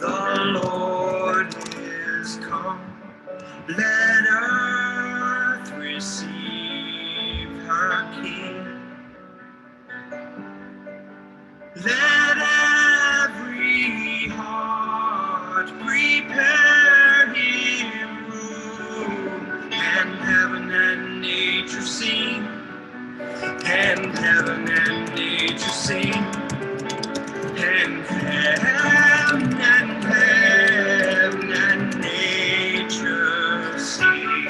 The Lord is come. Let earth receive her King. Let every heart prepare him room, and heaven and nature sing, and heaven and nature sing, and heaven and nature sing.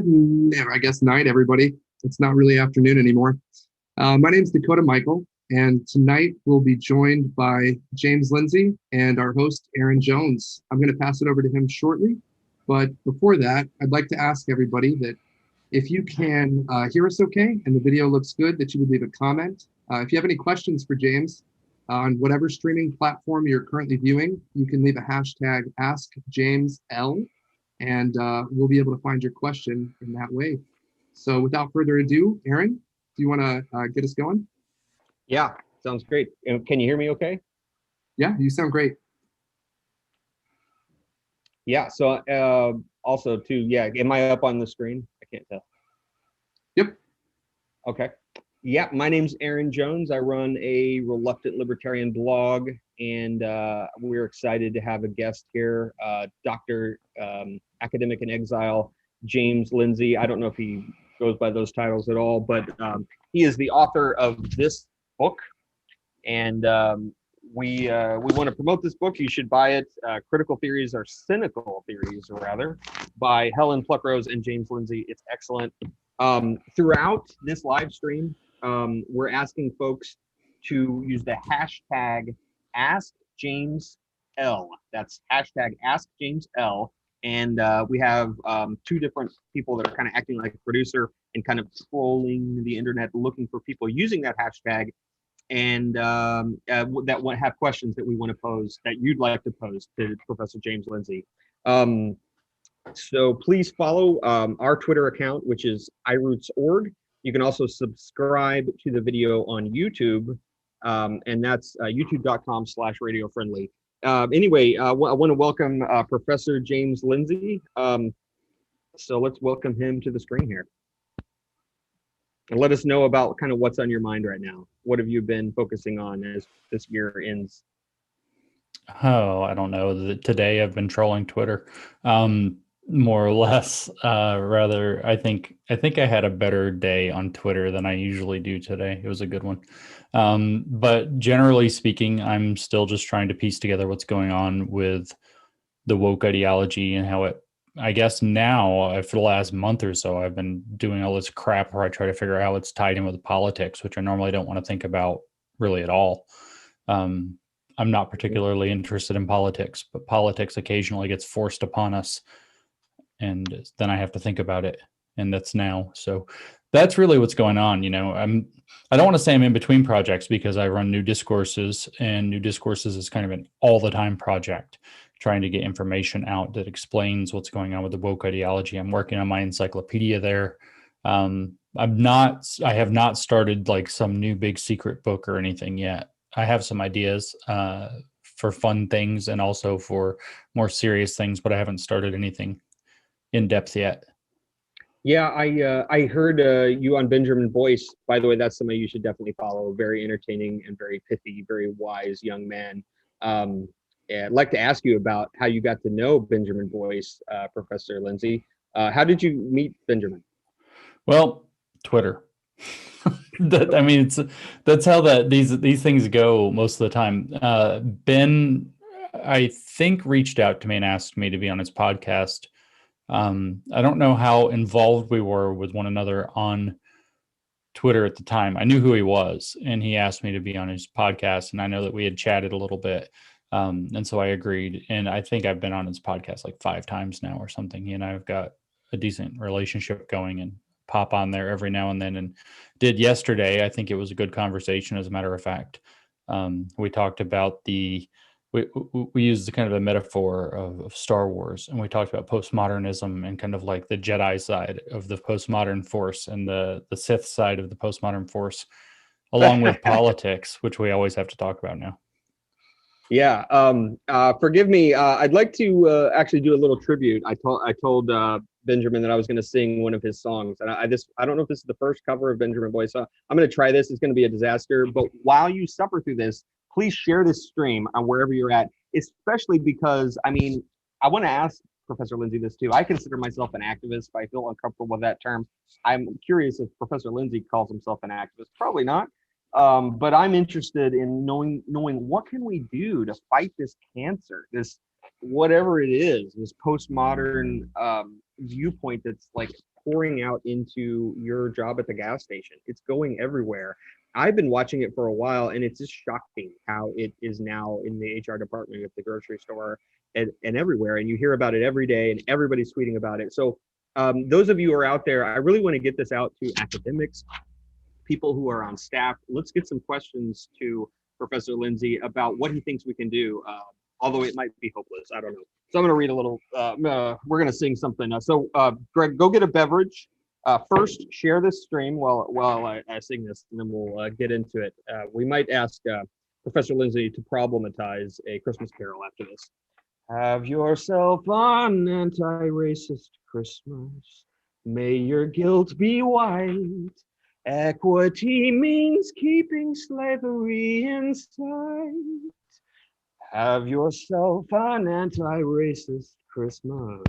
I guess night, everybody. It's not really afternoon anymore. My name's Dakota Michael, and tonight we'll be joined by James Lindsay and our host, Aaron Jones. I'm going to pass it over to him shortly, but before that, I'd like to ask everybody that if you can hear us okay and the video looks good, that you would leave a comment. If you have any questions for James, on whatever streaming platform you're currently viewing, you can leave a hashtag AskJamesL, and we'll be able to find your question in that way. So without further ado, Aaron, do you want to get us going? Yeah, sounds great. Can you hear me okay? Yeah, you sound great. Yeah, so also too, yeah, am I up on the screen? I can't tell. Yep. Okay. Yeah, my name's Aaron Jones. I run a Reluctant Libertarian blog, and we're excited to have a guest here, Dr. Academic in Exile, James Lindsay. I don't know if he goes by those titles at all, but he is the author of this book, and we want to promote this book. You should buy it. Critical Theories Are Cynical Theories, rather, by Helen Pluckrose and James Lindsay. It's excellent. Throughout this live stream, we're asking folks to use the hashtag AskJamesL. That's hashtag AskJamesL. And we have two different people that are kind of acting like a producer and kind of trolling the internet, looking for people using that hashtag and that have questions that we want to pose, that you'd like to pose to Professor James Lindsay. So please follow our Twitter account, which is iRoots.org. You can also subscribe to the video on YouTube, and that's youtube.com/radiofriendly. Anyway, I want to welcome Professor James Lindsay. So let's welcome him to the screen here. And let us know about kind of what's on your mind right now. What have you been focusing on as this year ends? Oh, I don't know. Today I've been trolling Twitter, more or less. Rather, I think I had a better day on Twitter than I usually do today. It was a good one. But generally speaking, I'm still just trying to piece together what's going on with the woke ideology and how it, I guess now, for the last month or so, I've been doing all this crap where I try to figure out how it's tied in with politics, which I normally don't want to think about really at all. I'm not particularly interested in politics, but politics occasionally gets forced upon us, and then I have to think about it, and that's now. So that's really what's going on. You know, I don't want to say I'm in between projects because I run New Discourses, and New Discourses is kind of an all the time project, trying to get information out that explains what's going on with the woke ideology. I'm working on my encyclopedia there. I have not started like some new big secret book or anything yet. I have some ideas for fun things and also for more serious things, but I haven't started anything in depth yet. Yeah, I heard you on Benjamin Boyce. By the way, that's somebody you should definitely follow. Very entertaining and very pithy, very wise young man. I'd like to ask you about how you got to know Benjamin Boyce, Professor Lindsay. How did you meet Benjamin? Well, Twitter. That's how these things go most of the time. Ben, I think, reached out to me and asked me to be on his podcast. I don't know how involved we were with one another on Twitter at the time. I knew who he was, and he asked me to be on his podcast, and I know that we had chatted a little bit. And so I agreed, and I think I've been on his podcast like 5 times now or something. He and I've got a decent relationship going and pop on there every now and then, and did yesterday. I think it was a good conversation, as a matter of fact. We talked about we used kind of a metaphor of Star Wars, and we talked about postmodernism and kind of like the Jedi side of the postmodern force and the Sith side of the postmodern force, along with politics, which we always have to talk about now. Yeah, forgive me. I'd like to actually do a little tribute. I told Benjamin that I was going to sing one of his songs, and I don't know if this is the first cover of Benjamin Boyce. So I'm going to try this. It's going to be a disaster. But while you suffer through this, please share this stream on wherever you're at, especially because I want to ask Professor Lindsay this too. I consider myself an activist, but I feel uncomfortable with that term. I'm curious if Professor Lindsay calls himself an activist. Probably not. But I'm interested in knowing what can we do to fight this cancer, this whatever it is, this postmodern viewpoint that's like pouring out into your job at the gas station. It's going everywhere. I've been watching it for a while, and it's just shocking how it is now in the HR department at the grocery store and everywhere. And you hear about it every day, and everybody's tweeting about it. So those of you who are out there, I really want to get this out to academics, people who are on staff. Let's get some questions to Professor Lindsay about what he thinks we can do, although it might be hopeless. I don't know. So I'm going to read a little, we're going to sing something. Greg, go get a beverage. First, share this stream while I sing this, and then we'll get into it. We might ask Professor Lindsay to problematize a Christmas carol after this. Have yourself an anti-racist Christmas. May your guilt be white. Equity means keeping slavery in sight. Have yourself an anti-racist Christmas.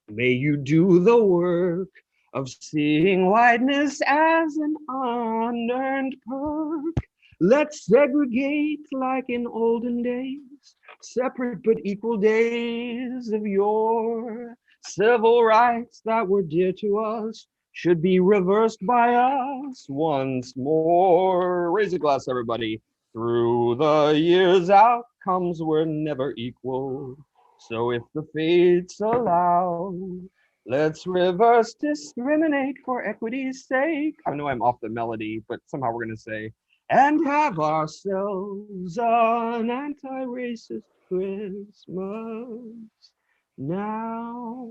May you do the work of seeing whiteness as an unearned perk. Let's segregate like in olden days, separate but equal days of yore. Civil rights that were dear to us should be reversed by us once more. Raise a glass, everybody. Through the years, outcomes were never equal. So if the fates allow, let's reverse discriminate for equity's sake. I know I'm off the melody, but somehow we're going to say, and have ourselves an anti-racist Christmas now.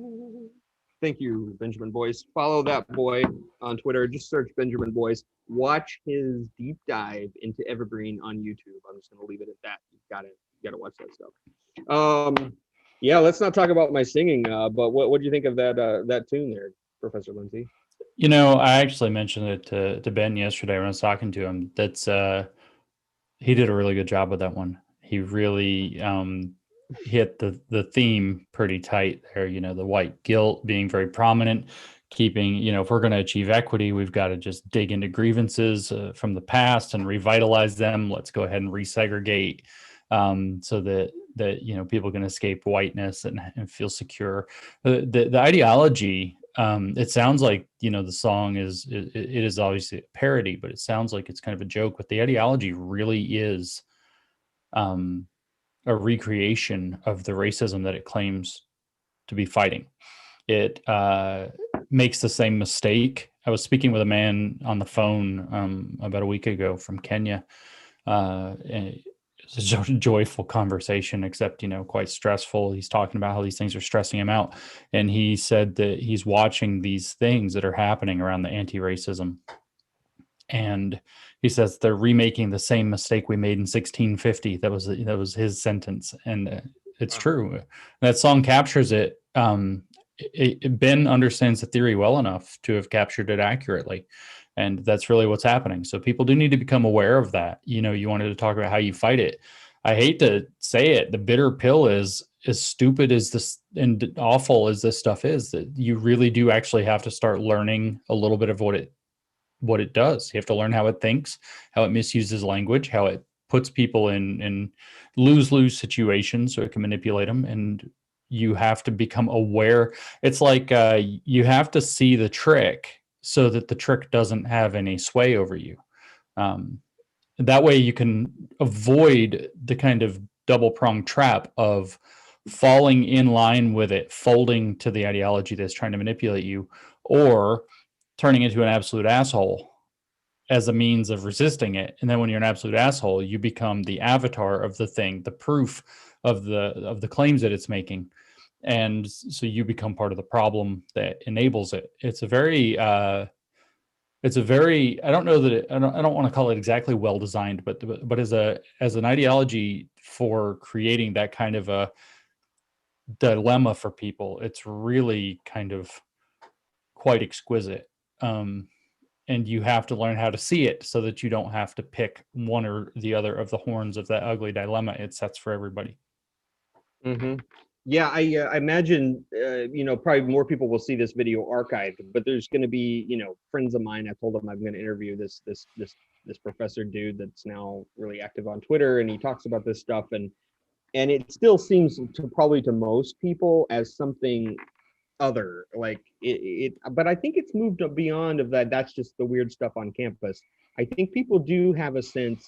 Thank you, Benjamin Boyce. Follow that boy on Twitter. Just search Benjamin Boyce. Watch his deep dive into Evergreen on YouTube. I'm just going to leave it at that. You gotta watch that stuff. Yeah, let's not talk about my singing. But what do you think of that tune there, Professor Lindsay? You know, I actually mentioned it to Ben yesterday when I was talking to him. That's he did a really good job with that one. He really hit the theme pretty tight there. You know, the white guilt being very prominent, keeping, you know, if we're going to achieve equity, we've got to just dig into grievances from the past and revitalize them. Let's go ahead and resegregate so that you know, people can escape whiteness and feel secure. The ideology. It sounds like, you know, the song it is obviously a parody, but it sounds like it's kind of a joke. But the ideology really is a recreation of the racism that it claims to be fighting. It makes the same mistake. I was speaking with a man on the phone about a week ago from Kenya. And it's a joyful conversation, except, you know, quite stressful. He's talking about how these things are stressing him out. And he said that he's watching these things that are happening around the anti-racism. And he says they're remaking the same mistake we made in 1650. That was his sentence. And it's true. That song captures it. Ben understands the theory well enough to have captured it accurately. And that's really what's happening. So people do need to become aware of that. You know, you wanted to talk about how you fight it. I hate to say it. The bitter pill is, as stupid as this and awful as this stuff is, that you really do actually have to start learning a little bit of what it does. You have to learn how it thinks, how it misuses language, how it puts people in lose-lose situations so it can manipulate them. And you have to become aware. It's like you have to see the trick so that the trick doesn't have any sway over you. That way you can avoid the kind of double-pronged trap of falling in line with it, folding to the ideology that's trying to manipulate you, or turning into an absolute asshole as a means of resisting it. And then when you're an absolute asshole, you become the avatar of the thing, the proof of the claims that it's making. And so you become part of the problem that enables it. It's a very I don't know that I don't want to call it exactly well designed, but as an ideology for creating that kind of a dilemma for people, it's really kind of quite exquisite. And you have to learn how to see it so that you don't have to pick one or the other of the horns of that ugly dilemma it sets for everybody. Mm-hmm. Yeah, I imagine, you know, probably more people will see this video archived, but there's going to be, you know, friends of mine. I told them I'm going to interview this professor dude that's now really active on Twitter, and he talks about this stuff, and it still seems to probably to most people as something other, like but I think it's moved beyond of that. That's just the weird stuff on campus. I think people do have a sense.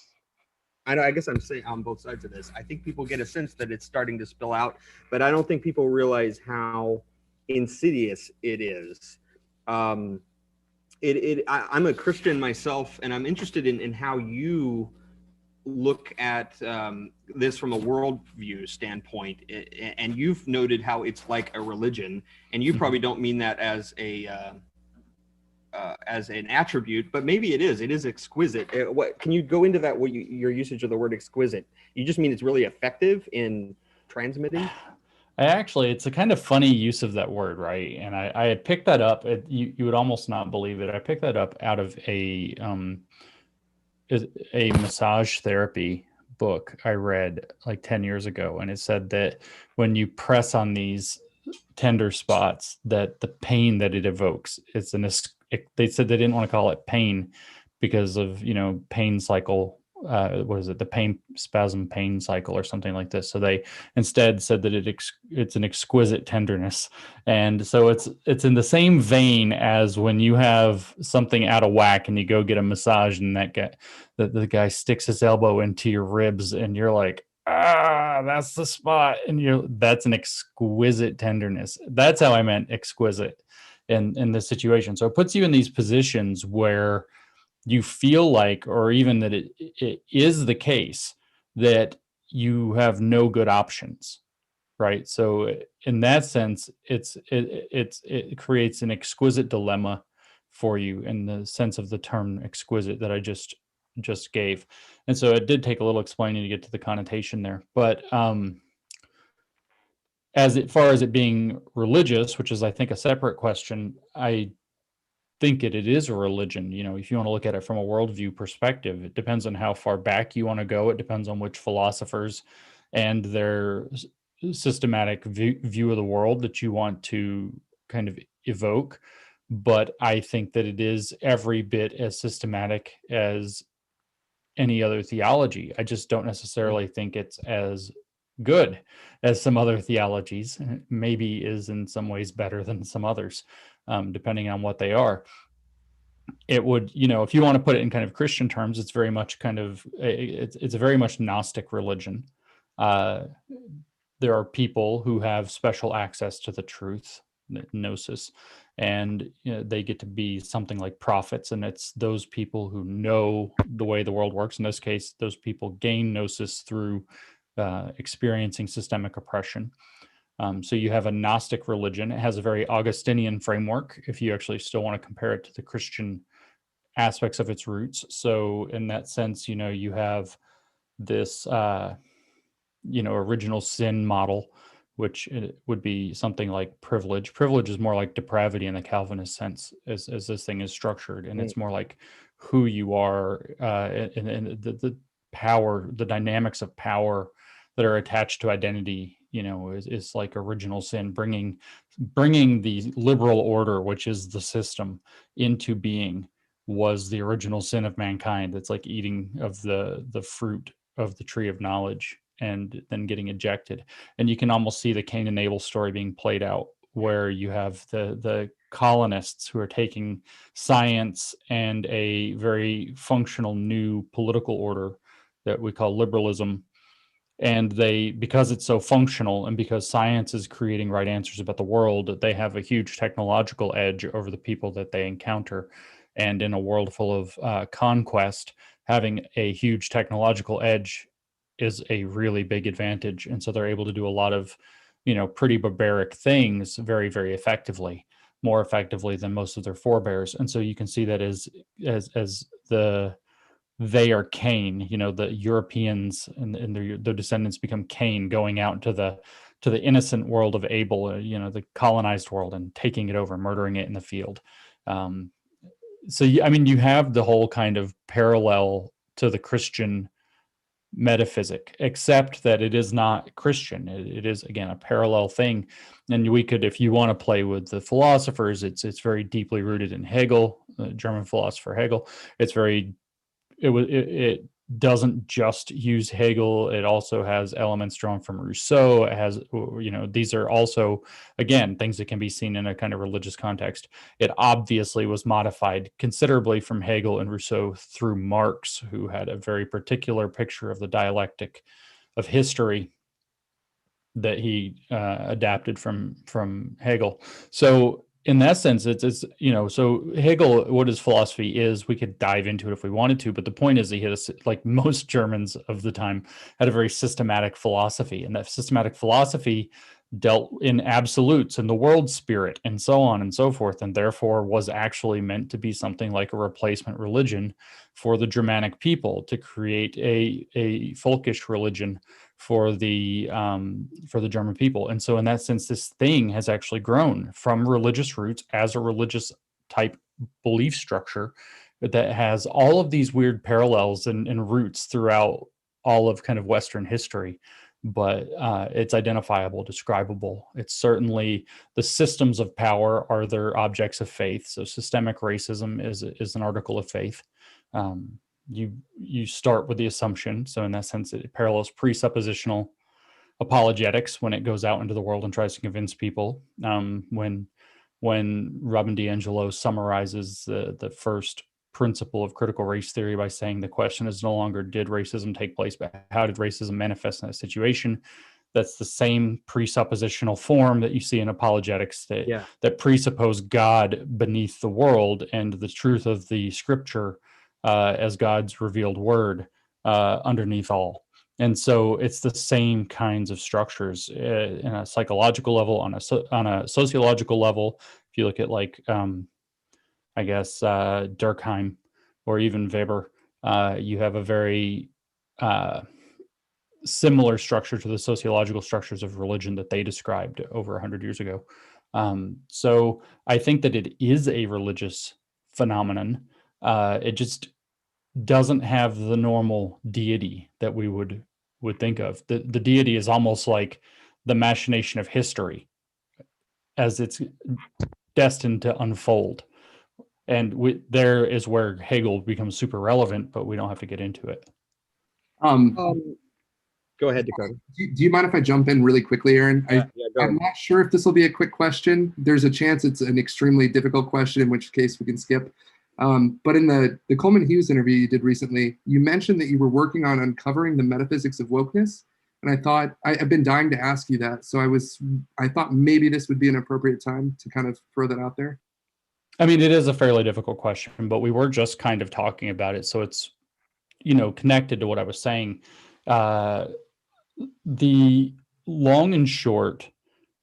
I know, I guess I'm saying on both sides of this. I think people get a sense that it's starting to spill out, but I don't think people realize how insidious it is. Um, I'm a Christian myself, and I'm interested in how you look at this from a worldview standpoint. And you've noted how it's like a religion, and you probably don't mean that as an attribute, but maybe it is. It is exquisite. What can you go into that? Your usage of the word exquisite? You just mean it's really effective in transmitting? It's a kind of funny use of that word, right? And I had picked that up. You would almost not believe it. I picked that up out of a massage therapy book I read like 10 years ago, and it said that when you press on these tender spots, that the pain that it evokes, they said they didn't want to call it pain because of, pain cycle. What is it? The pain cycle or something like this. So they instead said that it's an exquisite tenderness. And so it's in the same vein as when you have something out of whack and you go get a massage, and the guy sticks his elbow into your ribs and you're like, that's the spot. And that's an exquisite tenderness. That's how I meant exquisite in this situation. So it puts you in these positions where you feel like, or even that it is the case, that you have no good options, right? So in that sense, it creates an exquisite dilemma for you in the sense of the term exquisite that I just gave. And so it did take a little explaining to get to the connotation there. But as far as it being religious, which is I think a separate question, I think it is a religion. If you want to look at it from a worldview perspective, it depends on how far back you want to go. It depends on which philosophers and their systematic view of the world that you want to kind of evoke. But I think that it is every bit as systematic as any other theology. I just don't necessarily think it's as good as some other theologies. Maybe is in some ways better than some others, depending on what they are. It would, if you want to put it in kind of Christian terms, it's very much it's a very much Gnostic religion. There are people who have special access to the truth, gnosis, and they get to be something like prophets, and it's those people who know the way the world works. In this case, those people gain gnosis through experiencing systemic oppression. So you have a Gnostic religion. It has a very Augustinian framework, if you actually still want to compare it to the Christian aspects of its roots. So in that sense, you have this, original sin model, which would be something like privilege. Privilege is more like depravity in the Calvinist sense, as this thing is structured. And it's more like who you are, and the power, the dynamics of power that are attached to identity, is like original sin, bringing the liberal order, which is the system, into being, was the original sin of mankind. It's like eating of the fruit of the tree of knowledge and then getting ejected. And you can almost see the Cain and Abel story being played out, where you have the colonists who are taking science and a very functional new political order that we call liberalism, and because it's so functional and because science is creating right answers about the world, they have a huge technological edge over the people that they encounter. And in a world full of conquest, having a huge technological edge is a really big advantage. And so they're able to do a lot of pretty barbaric things very, very effectively, more effectively than most of their forebears. And so you can see that as they are Cain, the Europeans and their descendants become Cain, going out into the innocent world of Abel, the colonized world, and taking it over, murdering it in the field. So you have the whole kind of parallel to the Christian metaphysic, except that it is not Christian. It is, again, a parallel thing. And we could, if you want to play with the philosophers, it's very deeply rooted in Hegel, the German philosopher Hegel. It doesn't just use Hegel. It also has elements drawn from Rousseau. It has, these are also, again, things that can be seen in a kind of religious context. It obviously was modified considerably from Hegel and Rousseau through Marx, who had a very particular picture of the dialectic of history that he adapted from Hegel. So in that sense, it's so Hegel, what his philosophy is, we could dive into it if we wanted to, but the point is he had like most Germans of the time had a very systematic philosophy, and that systematic philosophy dealt in absolutes and the world spirit and so on and so forth, and therefore was actually meant to be something like a replacement religion for the Germanic people, to create a folkish religion for the German people. And so in that sense, this thing has actually grown from religious roots as a religious type belief structure that has all of these weird parallels and roots throughout all of kind of Western history. But it's identifiable, describable. It's certainly the systems of power are their objects of faith. So systemic racism is an article of faith. You start with the assumption. So in that sense, it parallels presuppositional apologetics when it goes out into the world and tries to convince people. When Robin DiAngelo summarizes the first principle of critical race theory by saying the question is no longer did racism take place, but how did racism manifest in that situation? That's the same presuppositional form that you see in apologetics that presuppose God beneath the world and the truth of the scripture as God's revealed word underneath all. And so it's the same kinds of structures in a psychological level, on a sociological level. If you look at like, I guess, Durkheim or even Weber, you have a very similar structure to the sociological structures of religion that they described over 100 years ago. So I think that it is a religious phenomenon. It just doesn't have the normal deity that we would think of. The deity is almost like the machination of history as it's destined to unfold. And there is where Hegel becomes super relevant, but we don't have to get into it. Go ahead, Dakota. Do you mind if I jump in really quickly, Aaron? Go I'm not sure if this will be a quick question. There's a chance it's an extremely difficult question, in which case we can skip. But in the Coleman Hughes interview you did recently, you mentioned that you were working on uncovering the metaphysics of wokeness. And I thought, I've been dying to ask you that. So I thought maybe this would be an appropriate time to kind of throw that out there. I mean, it is a fairly difficult question, but we were just kind of talking about it. So it's, connected to what I was saying. The long and short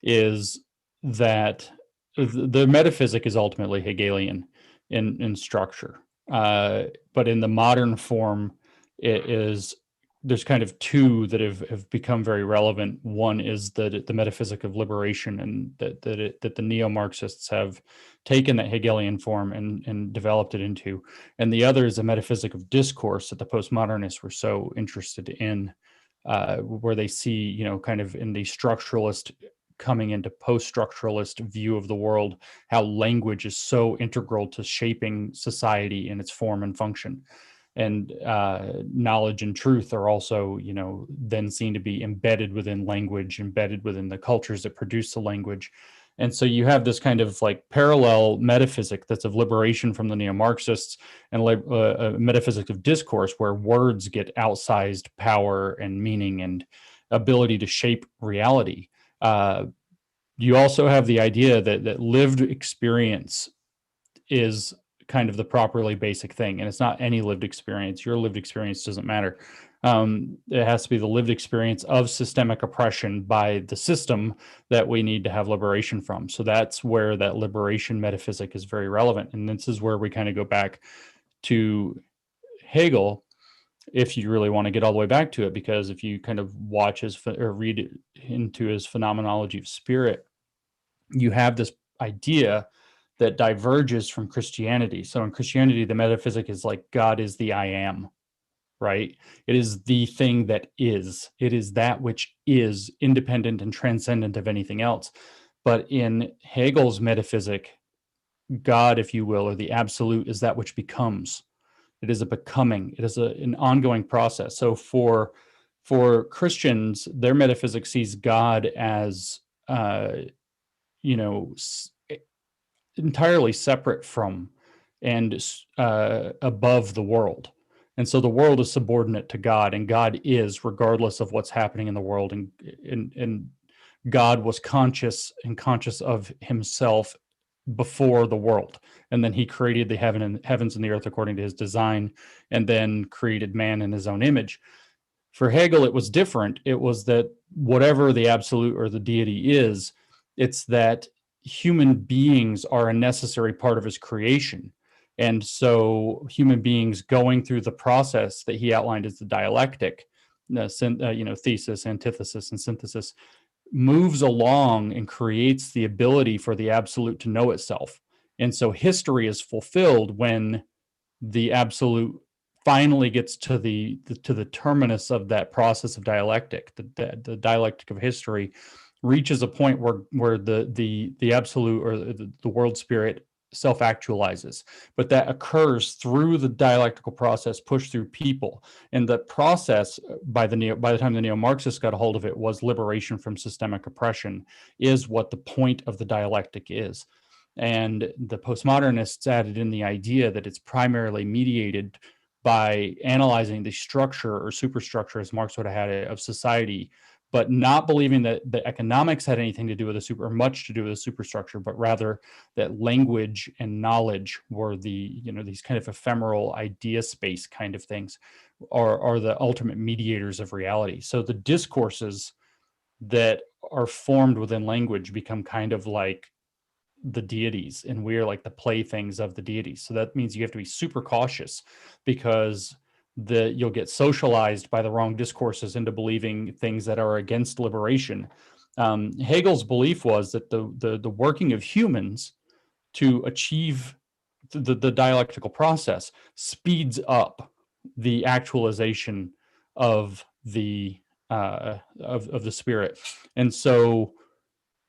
is that the metaphysic is ultimately Hegelian in structure. But in the modern form, there's kind of two that have become very relevant. One is the metaphysic of liberation, and that the neo-Marxists have taken that Hegelian form and developed it into. And the other is a metaphysic of discourse that the postmodernists were so interested in, where they see, kind of in the structuralist coming into post-structuralist view of the world, how language is so integral to shaping society in its form and function. And knowledge and truth are also, then seen to be embedded within language, embedded within the cultures that produce the language. And so you have this kind of like parallel metaphysic that's of liberation from the neo-Marxists, and a metaphysic of discourse where words get outsized power and meaning and ability to shape reality. You also have the idea that lived experience is kind of the properly basic thing, and it's not any lived experience. Your lived experience doesn't matter. It has to be the lived experience of systemic oppression by the system that we need to have liberation from. So that's where that liberation metaphysic is very relevant. And this is where we kind of go back to Hegel, if you really want to get all the way back to it, because if you kind of watch or read into his phenomenology of spirit, you have this idea that diverges from Christianity. So in Christianity, the metaphysic is like God is the I am, right? It is the thing that is. It is that which is independent and transcendent of anything else. But in Hegel's metaphysic, God, if you will, or the absolute, is that which becomes. It is a becoming. It is an ongoing process. So for Christians, their metaphysics sees God as you know, entirely separate from and above the world. And so the world is subordinate to God, and God is, regardless of what's happening in the world. And God was conscious of himself before the world. And then he created the heavens and the earth according to his design, and then created man in his own image. For Hegel, it was different. It was that whatever the absolute or the deity is, it's that human beings are a necessary part of his creation. And so human beings going through the process that he outlined as the dialectic, thesis, antithesis, and synthesis, moves along and creates the ability for the absolute to know itself. And so history is fulfilled when the absolute finally gets to the terminus of that process of dialectic. The dialectic of history reaches a point where the absolute or the world spirit self-actualizes, but that occurs through the dialectical process pushed through people. And the process, by the time the neo-Marxists got a hold of it, was liberation from systemic oppression, is what the point of the dialectic is. And the postmodernists added in the idea that it's primarily mediated by analyzing the structure or superstructure, as Marx would have had it, of society, but not believing that the economics had anything to do with or much to do with the superstructure, but rather that language and knowledge were these kind of ephemeral idea space kind of things, are the ultimate mediators of reality. So the discourses that are formed within language become kind of like the deities, and we're like the playthings of the deities. So that means you have to be super cautious, because you'll get socialized by the wrong discourses into believing things that are against liberation. Hegel's belief was that the working of humans to achieve the dialectical process speeds up the actualization of the of the spirit. And so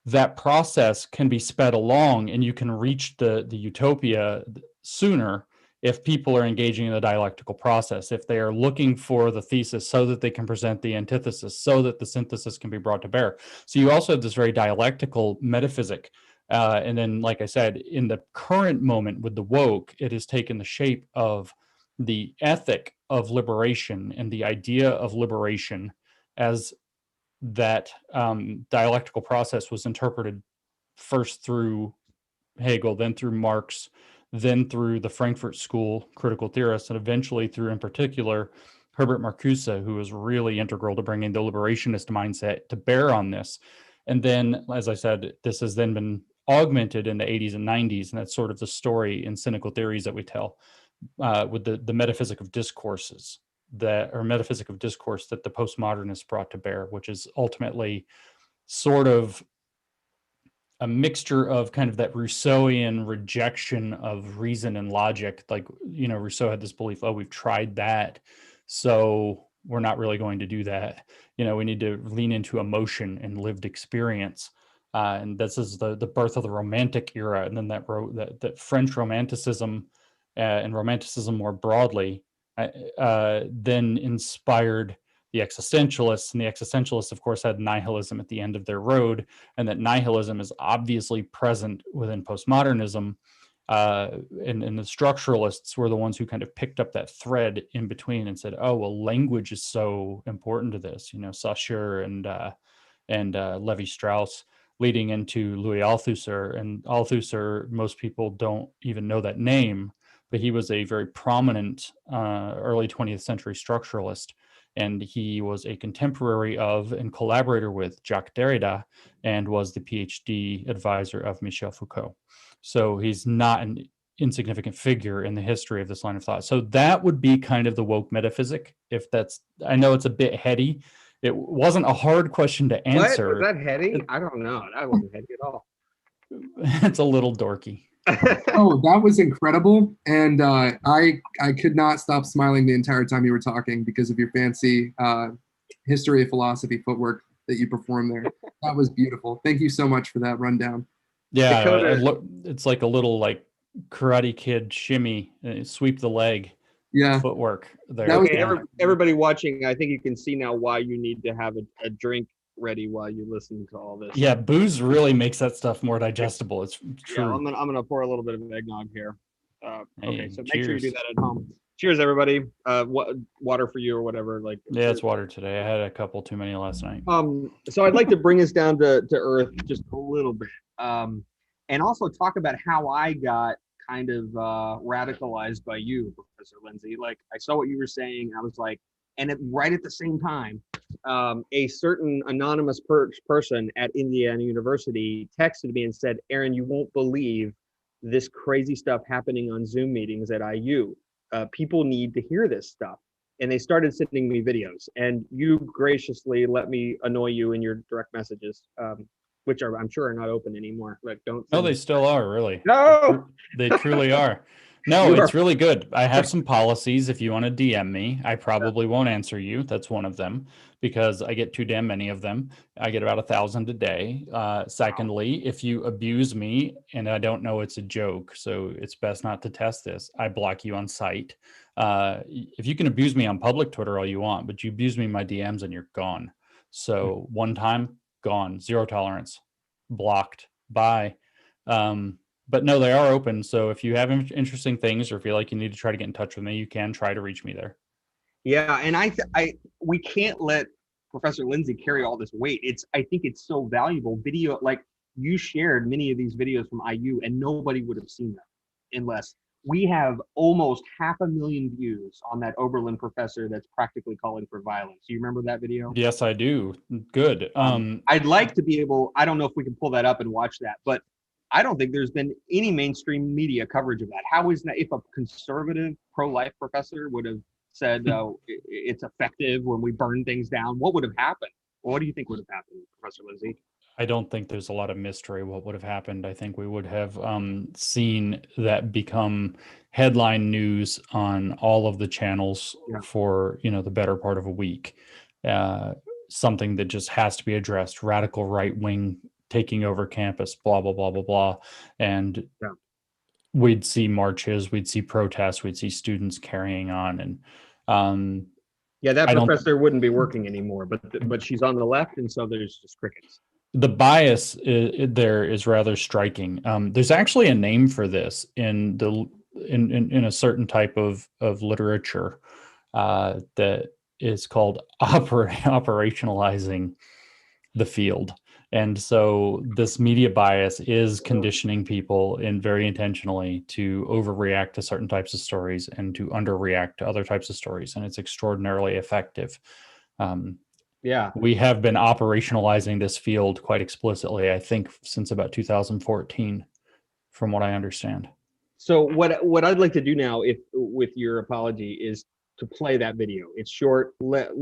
that process can be sped along, and you can reach the utopia sooner if people are engaging in the dialectical process, if they are looking for the thesis so that they can present the antithesis, so that the synthesis can be brought to bear. So you also have this very dialectical metaphysic. And then, like I said, in the current moment with the woke, it has taken the shape of the ethic of liberation and the idea of liberation as that dialectical process was interpreted first through Hegel, then through Marx, then through the Frankfurt School critical theorists, and eventually through, in particular, Herbert Marcuse, who was really integral to bringing the liberationist mindset to bear on this. And then, as I said, this has then been augmented in the 80s and 90s, and that's sort of the story in cynical theories that we tell with the metaphysic of discourses, metaphysic of discourse that the postmodernists brought to bear, which is ultimately sort of a mixture of kind of that Rousseauian rejection of reason and logic. Like, Rousseau had this belief, oh, we've tried that, so we're not really going to do that. We need to lean into emotion and lived experience. And this is the birth of the Romantic era. And then that French Romanticism and Romanticism more broadly then inspired the existentialists. And the existentialists, of course, had nihilism at the end of their road, and that nihilism is obviously present within postmodernism. And the structuralists were the ones who kind of picked up that thread in between and said, oh, well, language is so important to this, Saussure and Levi-Strauss, leading into Louis Althusser. And Althusser, most people don't even know that name, but he was a very prominent early 20th century structuralist. And he was a contemporary of and collaborator with Jacques Derrida, and was the PhD advisor of Michel Foucault. So he's not an insignificant figure in the history of this line of thought. So that would be kind of the woke metaphysic. I know it's a bit heady. It wasn't a hard question to answer. What? Was that heady? I don't know. That wasn't heady at all. It's a little dorky. Oh, that was incredible. And I could not stop smiling the entire time you were talking because of your fancy history of philosophy footwork that you performed there. That was beautiful. Thank you so much for that rundown. Yeah, it's like a little like Karate Kid shimmy, sweep the leg. Yeah. footwork there. That was- Okay, Yeah. everybody watching, I think you can see now why you need to have a drink ready while you listen to all this. Yeah, booze really makes that stuff more digestible. It's Yeah, true. I'm gonna pour a little bit of eggnog here. Okay, Hey, so make sure you do cheers. that at home. Cheers, everybody. Water for you or whatever. Like Yeah, it's water today. I had a couple too many last night. So I'd like to bring us down to earth just a little bit, and also talk about how I got kind of radicalized by you, Professor Lindsay. Like I saw what you were saying, I was like, and right at the same time, a certain anonymous person at Indiana University texted me and said, "Aaron, you won't believe this crazy stuff happening on Zoom meetings at IU. People need to hear this stuff." And they started sending me videos, and you graciously let me annoy you in your direct messages, which are, I'm sure, are not open anymore. Like, don't. No, they still are, really. No. They truly are. No, You it's are- really good. I have some policies. If you want to DM me, I probably won't answer you. That's one of them because I get too damn many of them. I get about 1,000 a day. Secondly, if you abuse me and I don't know it's a joke, so it's best not to test this, I block you on site. If you can abuse me on public Twitter all you want, but you abuse me in my DMs and you're gone. So one time, gone, zero tolerance, blocked, bye. But no, they are open. So if you have interesting things or feel like you need to try to get in touch with me, you can try to reach me there. Yeah, and we can't let Professor Lindsay carry all this weight. I think it's so valuable. Video, like you shared many of these videos from IU, and nobody would have seen them unless we have almost 500,000 views on that Oberlin professor that's practically calling for violence. Do you remember that video? Yes, I do. Good. I'd like to be able. I don't know if we can pull that up and watch that, but I don't think there's been any mainstream media coverage of that. How is that? If a conservative pro-life professor would have said it's effective when we burn things down, what would have happened? What do you think would have happened, Professor Lindsay? I don't think there's a lot of mystery what would have happened. I think we would have seen that become headline news on all of the channels for the better part of a week. Something that just has to be addressed. Radical right wing taking over campus, blah blah blah blah blah, and we'd see marches, we'd see protests, we'd see students carrying on, and that professor wouldn't be working anymore. But she's on the left, and so there's just crickets. The bias there is rather striking. There's actually a name for this in a certain type of literature that is called operationalizing the field. And so this media bias is conditioning people very intentionally to overreact to certain types of stories and to underreact to other types of stories. And it's extraordinarily effective. We have been operationalizing this field quite explicitly, I think, since about 2014, from what I understand. So what I'd like to do now, if with your apology, is to play that video. It's short. Let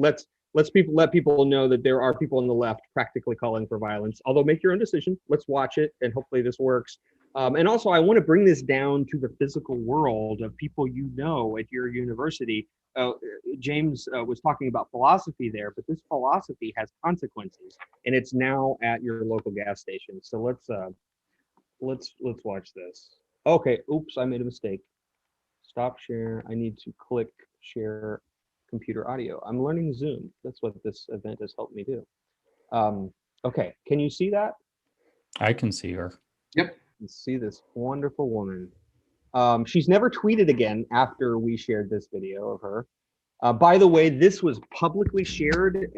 people know that there are people on the left practically calling for violence. Although make your own decision. Let's watch it, and hopefully this works. And also, I want to bring this down to the physical world of people at your university. James was talking about philosophy there, but this philosophy has consequences, and it's now at your local gas station. So let's watch this. Okay, oops, I made a mistake. Stop share. I need to click share computer audio. I'm learning Zoom. That's what this event has helped me do. Okay, can you see that? I can see her. Yep. You can see this wonderful woman. She's never tweeted again after we shared this video of her. By the way, this was publicly shared.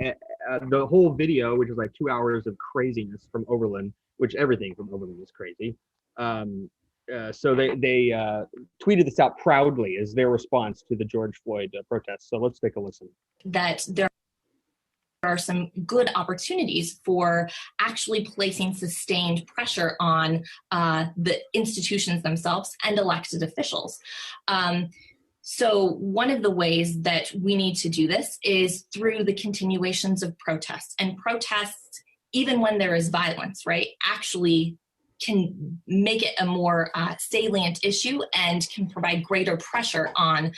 The whole video, which was like 2 hours of craziness from Oberlin, which everything from Oberlin is crazy. So they tweeted this out proudly as their response to the George Floyd protests. So let's take a listen. That there are some good opportunities for actually placing sustained pressure on the institutions themselves and elected officials. So one of the ways that we need to do this is through the continuations of protests. And protests, even when there is violence, right, actually can make it a more salient issue and can provide greater pressure on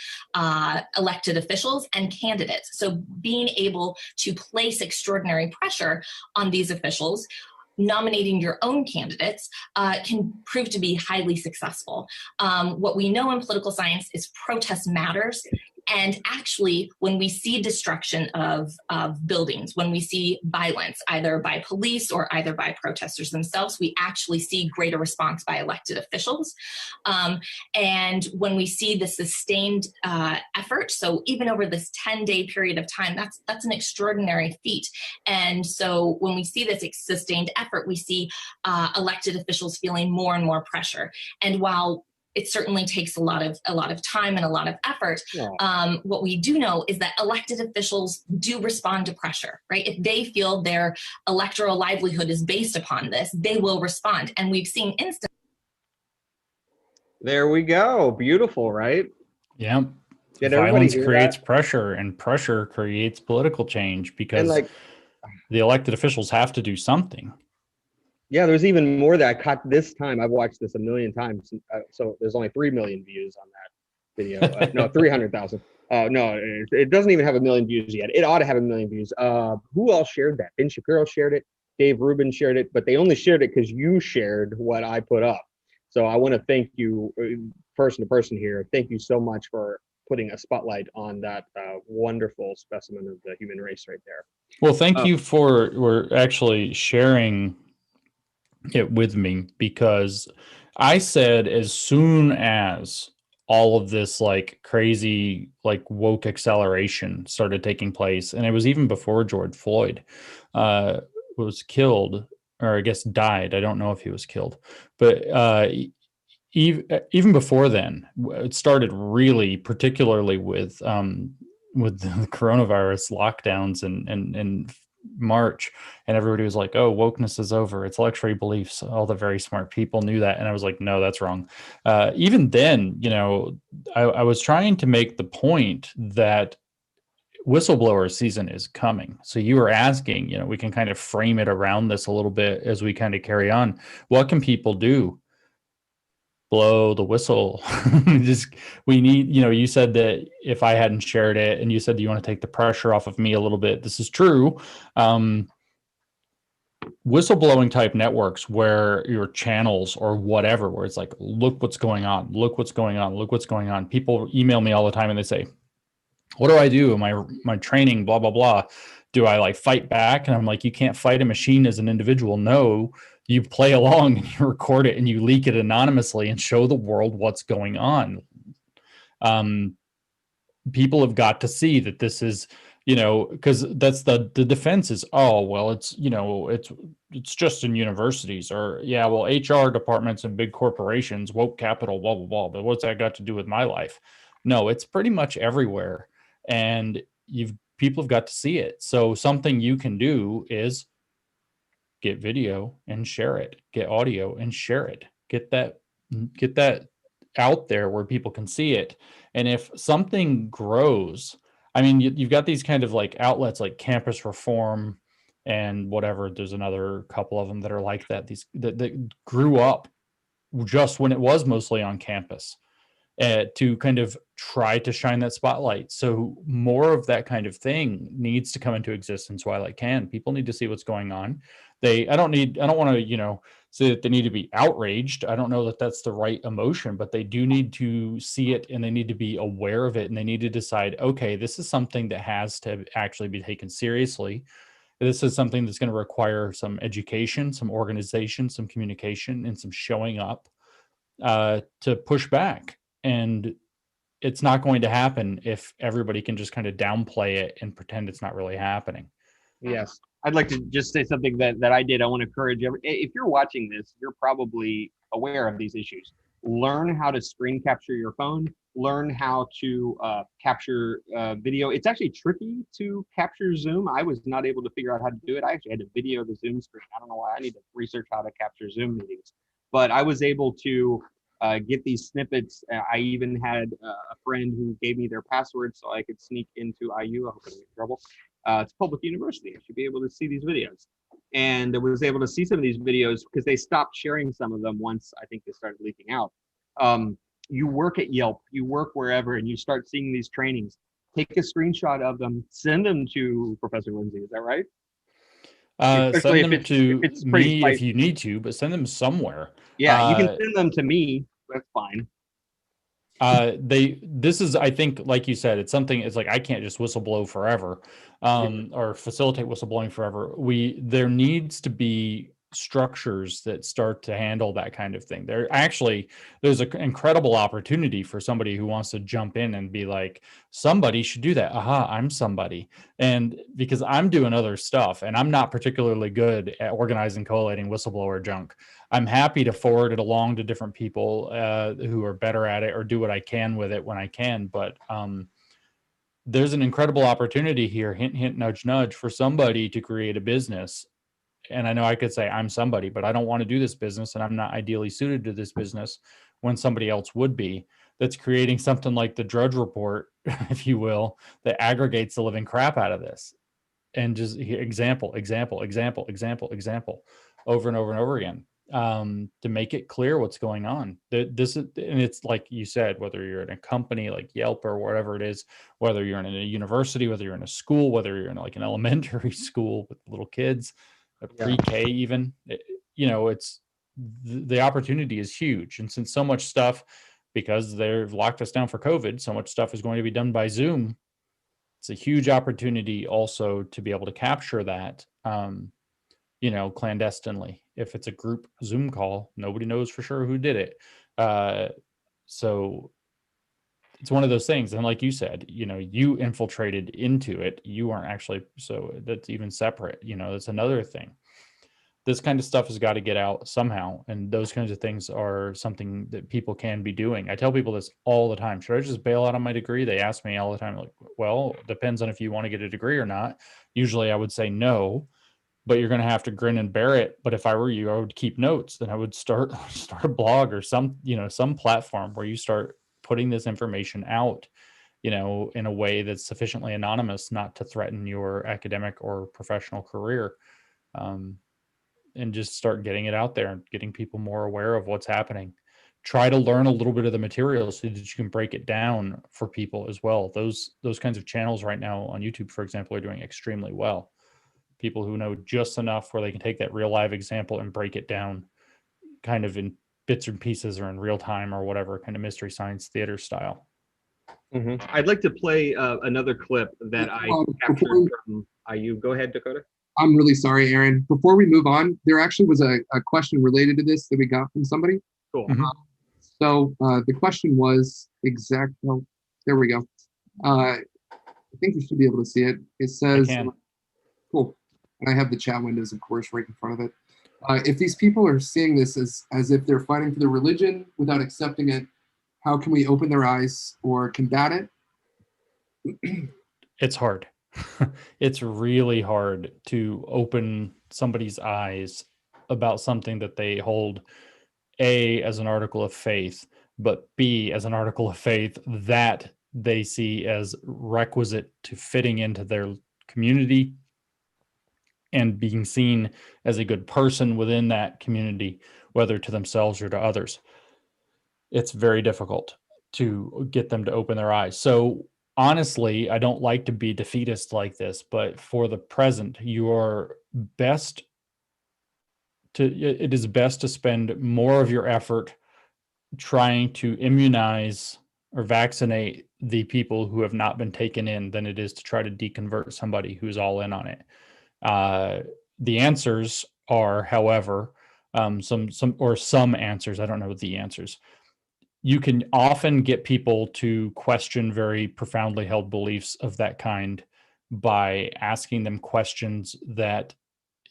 elected officials and candidates. So being able to place extraordinary pressure on these officials, nominating your own candidates can prove to be highly successful. What we know in political science is protest matters. And actually, when we see destruction of buildings, when we see violence, either by police or either by protesters themselves, we actually see greater response by elected officials. And when we see the sustained effort, so even over this 10-day period of time, that's an extraordinary feat. And so when we see this sustained effort, we see elected officials feeling more and more pressure. And while it certainly takes a lot of time and a lot of effort. Yeah. What we do know is that elected officials do respond to pressure, right? If they feel their electoral livelihood is based upon this, they will respond. And we've seen instances. There we go. Beautiful, right? Yeah. Did Violence everybody creates pressure, and pressure creates political change, because the elected officials have to do something. Yeah, there's even more that I caught this time. I've watched this a million times. So there's only 3 million views on that video. No, 300,000. No, it doesn't even have 1 million views yet. It ought to have 1 million views. Who else shared that? Ben Shapiro shared it. Dave Rubin shared it. But they only shared it because you shared what I put up. So I want to thank you, person to person here. Thank you so much for putting a spotlight on that wonderful specimen of the human race right there. Well, thank you for actually sharing it with me, because I said as soon as all of this like crazy like woke acceleration started taking place, and it was even before George Floyd was killed, or I guess died. I don't know if he was killed, but even before then, it started really, particularly with the coronavirus lockdowns and March, and everybody was like, oh, wokeness is over, it's luxury beliefs. All the very smart people knew that, and I was like, no, that's wrong. Even then, you know, I was trying to make the point that whistleblower season is coming. So you were asking, you know, we can kind of frame it around this a little bit as we kind of carry on. What can people do? Blow the whistle. We need, you know, you said that if I hadn't shared it, and you said you want to take the pressure off of me a little bit. This is true. Whistleblowing type networks, where your channels or whatever, where it's like, look what's going on, look what's going on, look what's going on. People email me all the time and they say, what do I do? My training, blah, blah, blah. Do I like fight back? And I'm like, you can't fight a machine as an individual. No, you play along and you record it and you leak it anonymously and show the world what's going on. People have got to see that this is, you know, because that's the defense is, oh, well, it's, you know, it's just in universities, or, yeah, well, HR departments and big corporations, woke capital, blah, blah, blah. But what's that got to do with my life? No, it's pretty much everywhere. And people have got to see it. So something you can do is get video and share it, get audio and share it, get that out there where people can see it. And if something grows, I mean, you've got these kind of like outlets like Campus Reform and whatever. There's another couple of them that are like that. These that grew up just when it was mostly on campus, to kind of try to shine that spotlight. So more of that kind of thing needs to come into existence while it can. People need to see what's going on. I don't want to, you know, say that they need to be outraged. I don't know that that's the right emotion, but they do need to see it, and they need to be aware of it, and they need to decide, okay, this is something that has to actually be taken seriously. This is something that's going to require some education, some organization, some communication, and some showing up to push back. And it's not going to happen if everybody can just kind of downplay it and pretend it's not really happening. Yes. I'd like to just say something that I did. I want to encourage if you're watching this, you're probably aware of these issues. Learn how to screen capture your phone. Learn how to capture video. It's actually tricky to capture Zoom. I was not able to figure out how to do it. I actually had to video the Zoom screen. I don't know why. I need to research how to capture Zoom meetings. But I was able to get these snippets. I even had a friend who gave me their password so I could sneak into IU. I hope I don't get in trouble. It's a public university. I should be able to see these videos. And I was able to see some of these videos because they stopped sharing some of them once I think they started leaking out. You work at Yelp, you work wherever, and you start seeing these trainings. Take a screenshot of them, send them to Professor Lindsay. Is that right? Especially Send them to if it's pretty me spicy. if you need to, but send them somewhere. Yeah, you can send them to me. That's fine. This is, I think, like you said, it's something, it's like, I can't just whistleblow forever, or facilitate whistleblowing forever. There needs to be structures that start to handle that kind of thing. There's an incredible opportunity for somebody who wants to jump in and be like, somebody should do that. Aha, I'm somebody. And because I'm doing other stuff and I'm not particularly good at organizing, collating whistleblower junk, I'm happy to forward it along to different people who are better at it, or do what I can with it when I can. But there's an incredible opportunity here, hint, hint, nudge, nudge, for somebody to create a business. And I know I could say I'm somebody, but I don't want to do this business, and I'm not ideally suited to this business when somebody else would be, that's creating something like the Drudge Report, if you will, that aggregates the living crap out of this. And just example, example, example, example, example, over and over and over again, to make it clear what's going on. This is, and it's like you said, whether you're in a company like Yelp or whatever it is, whether you're in a university, whether you're in a school, whether you're in like an elementary school with little kids, a pre-K even, it's the opportunity is huge. And since so much stuff, because they've locked us down for COVID, so much stuff is going to be done by Zoom. It's a huge opportunity also to be able to capture that, clandestinely. If it's a group Zoom call, nobody knows for sure who did it. So it's one of those things. And like you said, you infiltrated into it. You aren't actually, so that's even separate, that's another thing. This kind of stuff has got to get out somehow. And those kinds of things are something that people can be doing. I tell people this all the time. Should I just bail out on my degree? They ask me all the time, like, well, depends on if you want to get a degree or not. Usually I would say no, but you're going to have to grin and bear it. But if I were you, I would keep notes. Then I would start a blog or some platform where you start putting this information out, in a way that's sufficiently anonymous, not to threaten your academic or professional career. And just start getting it out there and getting people more aware of what's happening. Try to learn a little bit of the material so that you can break it down for people as well. Those kinds of channels right now on YouTube, for example, are doing extremely well. People who know just enough where they can take that real live example and break it down kind of in bits and pieces or in real time or whatever, kind of mystery science theater style. Mm-hmm. I'd like to play another clip that I captured from IU. Go ahead, Dakota. I'm really sorry, Aaron. Before we move on, there actually was a question related to this that we got from somebody. Cool. Mm-hmm. So the question was oh, there we go. I think you should be able to see it. It says, cool. And I have the chat windows, of course, right in front of it. If these people are seeing this as if they're fighting for their religion without accepting it, how can we open their eyes or combat it? It's hard. It's really hard to open somebody's eyes about something that they hold, A, as an article of faith, but B, as an article of faith that they see as requisite to fitting into their community and being seen as a good person within that community, whether to themselves or to others. It's very difficult to get them to open their eyes. So honestly, I don't like to be defeatist like this, but for the present, it is best to spend more of your effort trying to immunize or vaccinate the people who have not been taken in than it is to try to deconvert somebody who's all in on it. The answers are, however, some answers. I don't know the answers. You can often get people to question very profoundly held beliefs of that kind by asking them questions that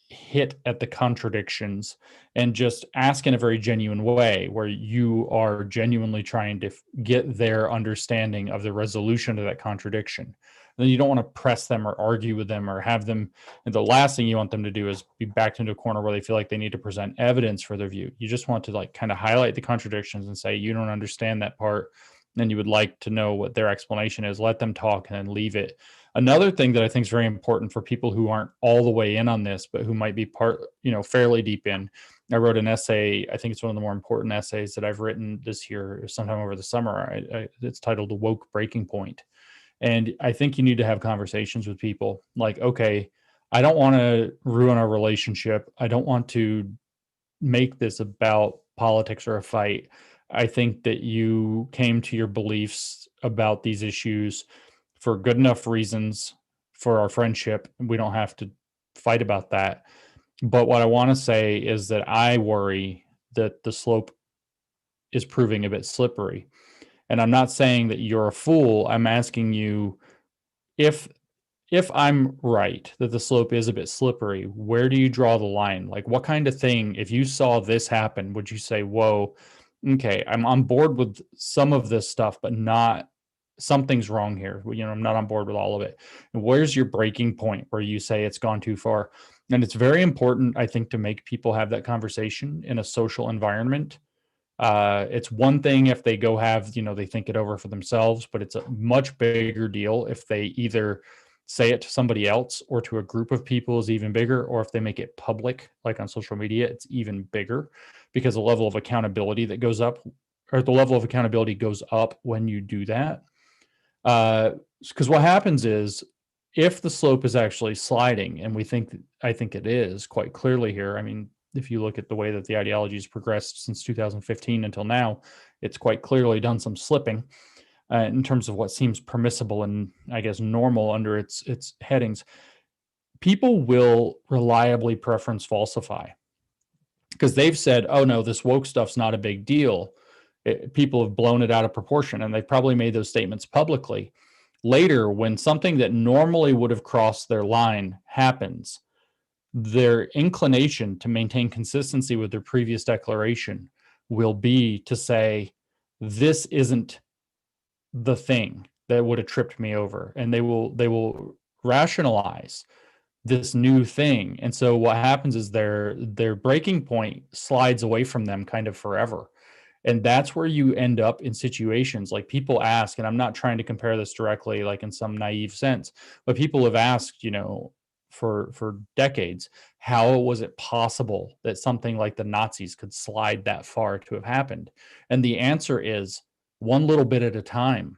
hit at the contradictions and just ask in a very genuine way where you are genuinely trying to get their understanding of the resolution of that contradiction. Then you don't want to press them or argue with them or have them. And the last thing you want them to do is be backed into a corner where they feel like they need to present evidence for their view. You just want to kind of highlight the contradictions and say, you don't understand that part. And you would like to know what their explanation is. Let them talk and then leave it. Another thing that I think is very important for people who aren't all the way in on this, but who might be fairly deep in. I wrote an essay. I think it's one of the more important essays that I've written this year, sometime over the summer. It's titled "The Woke Breaking Point." And I think you need to have conversations with people like, okay, I don't want to ruin our relationship. I don't want to make this about politics or a fight. I think that you came to your beliefs about these issues for good enough reasons for our friendship. We don't have to fight about that. But what I want to say is that I worry that the slope is proving a bit slippery. And I'm not saying that you're a fool. I'm asking you, if I'm right that the slope is a bit slippery, where do you draw the line? Like, what kind of thing, if you saw this happen, would you say, whoa, okay, I'm on board with some of this stuff, but not, something's wrong here. I'm not on board with all of it. And where's your breaking point where you say it's gone too far? And it's very important, I think, to make people have that conversation in a social environment. It's one thing if they go have, they think it over for themselves, but it's a much bigger deal if they either say it to somebody else or to a group of people is even bigger, or if they make it public, like on social media, it's even bigger, because the level of accountability that goes up, or the level of accountability goes up when you do that. Because what happens is, if the slope is actually sliding, and I think it is quite clearly here. I mean, if you look at the way that the ideology has progressed since 2015 until now, it's quite clearly done some slipping in terms of what seems permissible and, I guess, normal under its headings. People will reliably preference falsify because they've said, oh no, this woke stuff's not a big deal. People have blown it out of proportion, and they've probably made those statements publicly. Later, when something that normally would have crossed their line happens, their inclination to maintain consistency with their previous declaration will be to say, this isn't the thing that would have tripped me over. And they will rationalize this new thing. And so what happens is their breaking point slides away from them kind of forever. And that's where you end up in situations like people ask, and I'm not trying to compare this directly, like in some naive sense, but people have asked, for decades, how was it possible that something like the Nazis could slide that far to have happened? And the answer is one little bit at a time,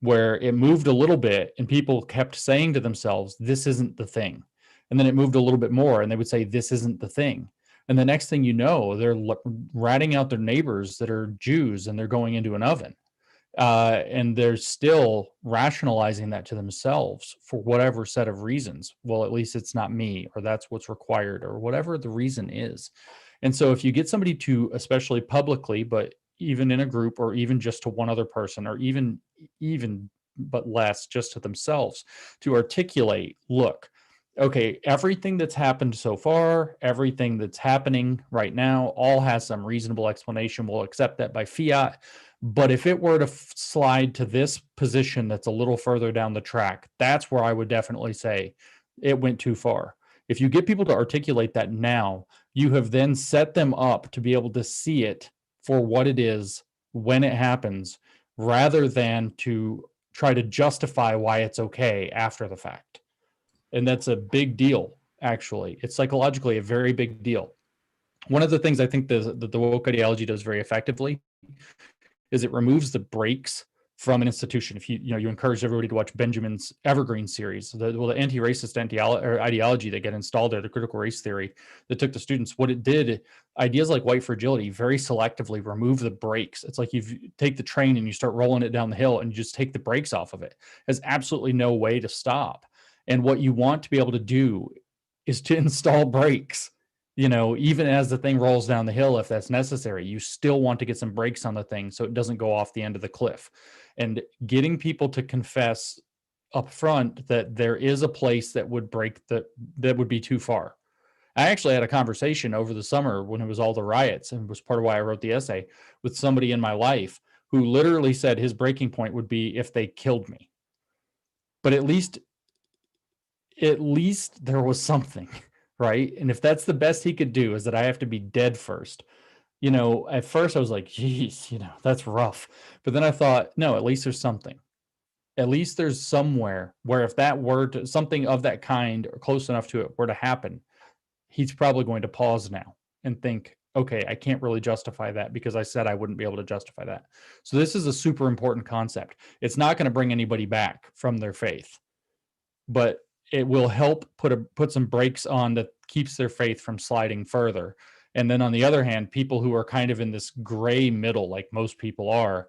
where it moved a little bit and people kept saying to themselves, this isn't the thing. And then it moved a little bit more and they would say, this isn't the thing. And the next thing you know, they're ratting out their neighbors that are Jews and they're going into an oven. And they're still rationalizing that to themselves for whatever set of reasons. Well, at least it's not me, or that's what's required, or whatever the reason is. And so if you get somebody to, especially publicly, but even in a group, or even just to one other person, or even but less just to themselves, to articulate, look, okay, everything that's happened so far, everything that's happening right now, all has some reasonable explanation. We'll accept that by fiat. But if it were to slide to this position that's a little further down the track, that's where I would definitely say it went too far. If you get people to articulate that now, you have then set them up to be able to see it for what it is when it happens, rather than to try to justify why it's okay after the fact. And that's a big deal, actually. It's psychologically a very big deal. One of the things I think the woke ideology does very effectively is it removes the brakes from an institution. If you encourage everybody to watch Benjamin's Evergreen series, the anti-racist ideology that get installed there, the critical race theory that took the students, what it did, ideas like white fragility very selectively remove the brakes. It's like you take the train and you start rolling it down the hill and you just take the brakes off of it. There's absolutely no way to stop. And what you want to be able to do is to install brakes. Even as the thing rolls down the hill, if that's necessary, you still want to get some brakes on the thing so it doesn't go off the end of the cliff. And getting people to confess up front that there is a place that would that would be too far. I actually had a conversation over the summer when it was all the riots, and it was part of why I wrote the essay, with somebody in my life who literally said his breaking point would be if they killed me. But at least there was something. Right. And if that's the best he could do, is that I have to be dead first. At first I was like, geez, that's rough. But then I thought, no, at least there's something. At least there's somewhere where if that were to, something of that kind or close enough to it were to happen, he's probably going to pause now and think, okay, I can't really justify that because I said I wouldn't be able to justify that. So this is a super important concept. It's not going to bring anybody back from their faith, but it will help put some brakes on that keeps their faith from sliding further. And then on the other hand, people who are kind of in this gray middle, like most people are,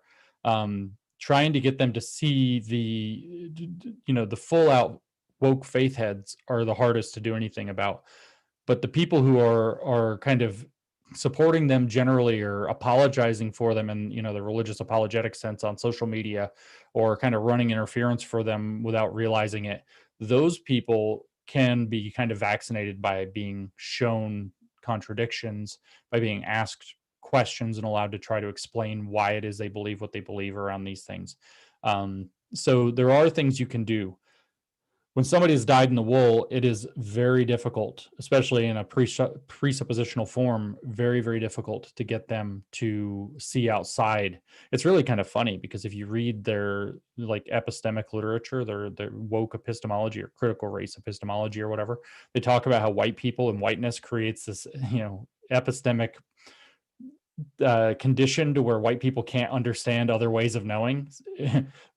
trying to get them to see the full out woke faith heads are the hardest to do anything about. But the people who are kind of supporting them generally or apologizing for them in the religious apologetic sense on social media, or kind of running interference for them without realizing it, those people can be kind of vaccinated by being shown contradictions, by being asked questions and allowed to try to explain why it is they believe what they believe around these things. So there are things you can do. When somebody has dyed in the wool, it is very difficult, especially in a presuppositional form, very, very difficult to get them to see outside. It's really kind of funny because if you read their like epistemic literature, their woke epistemology or critical race epistemology or whatever, they talk about how white people and whiteness creates this, epistemic condition to where white people can't understand other ways of knowing.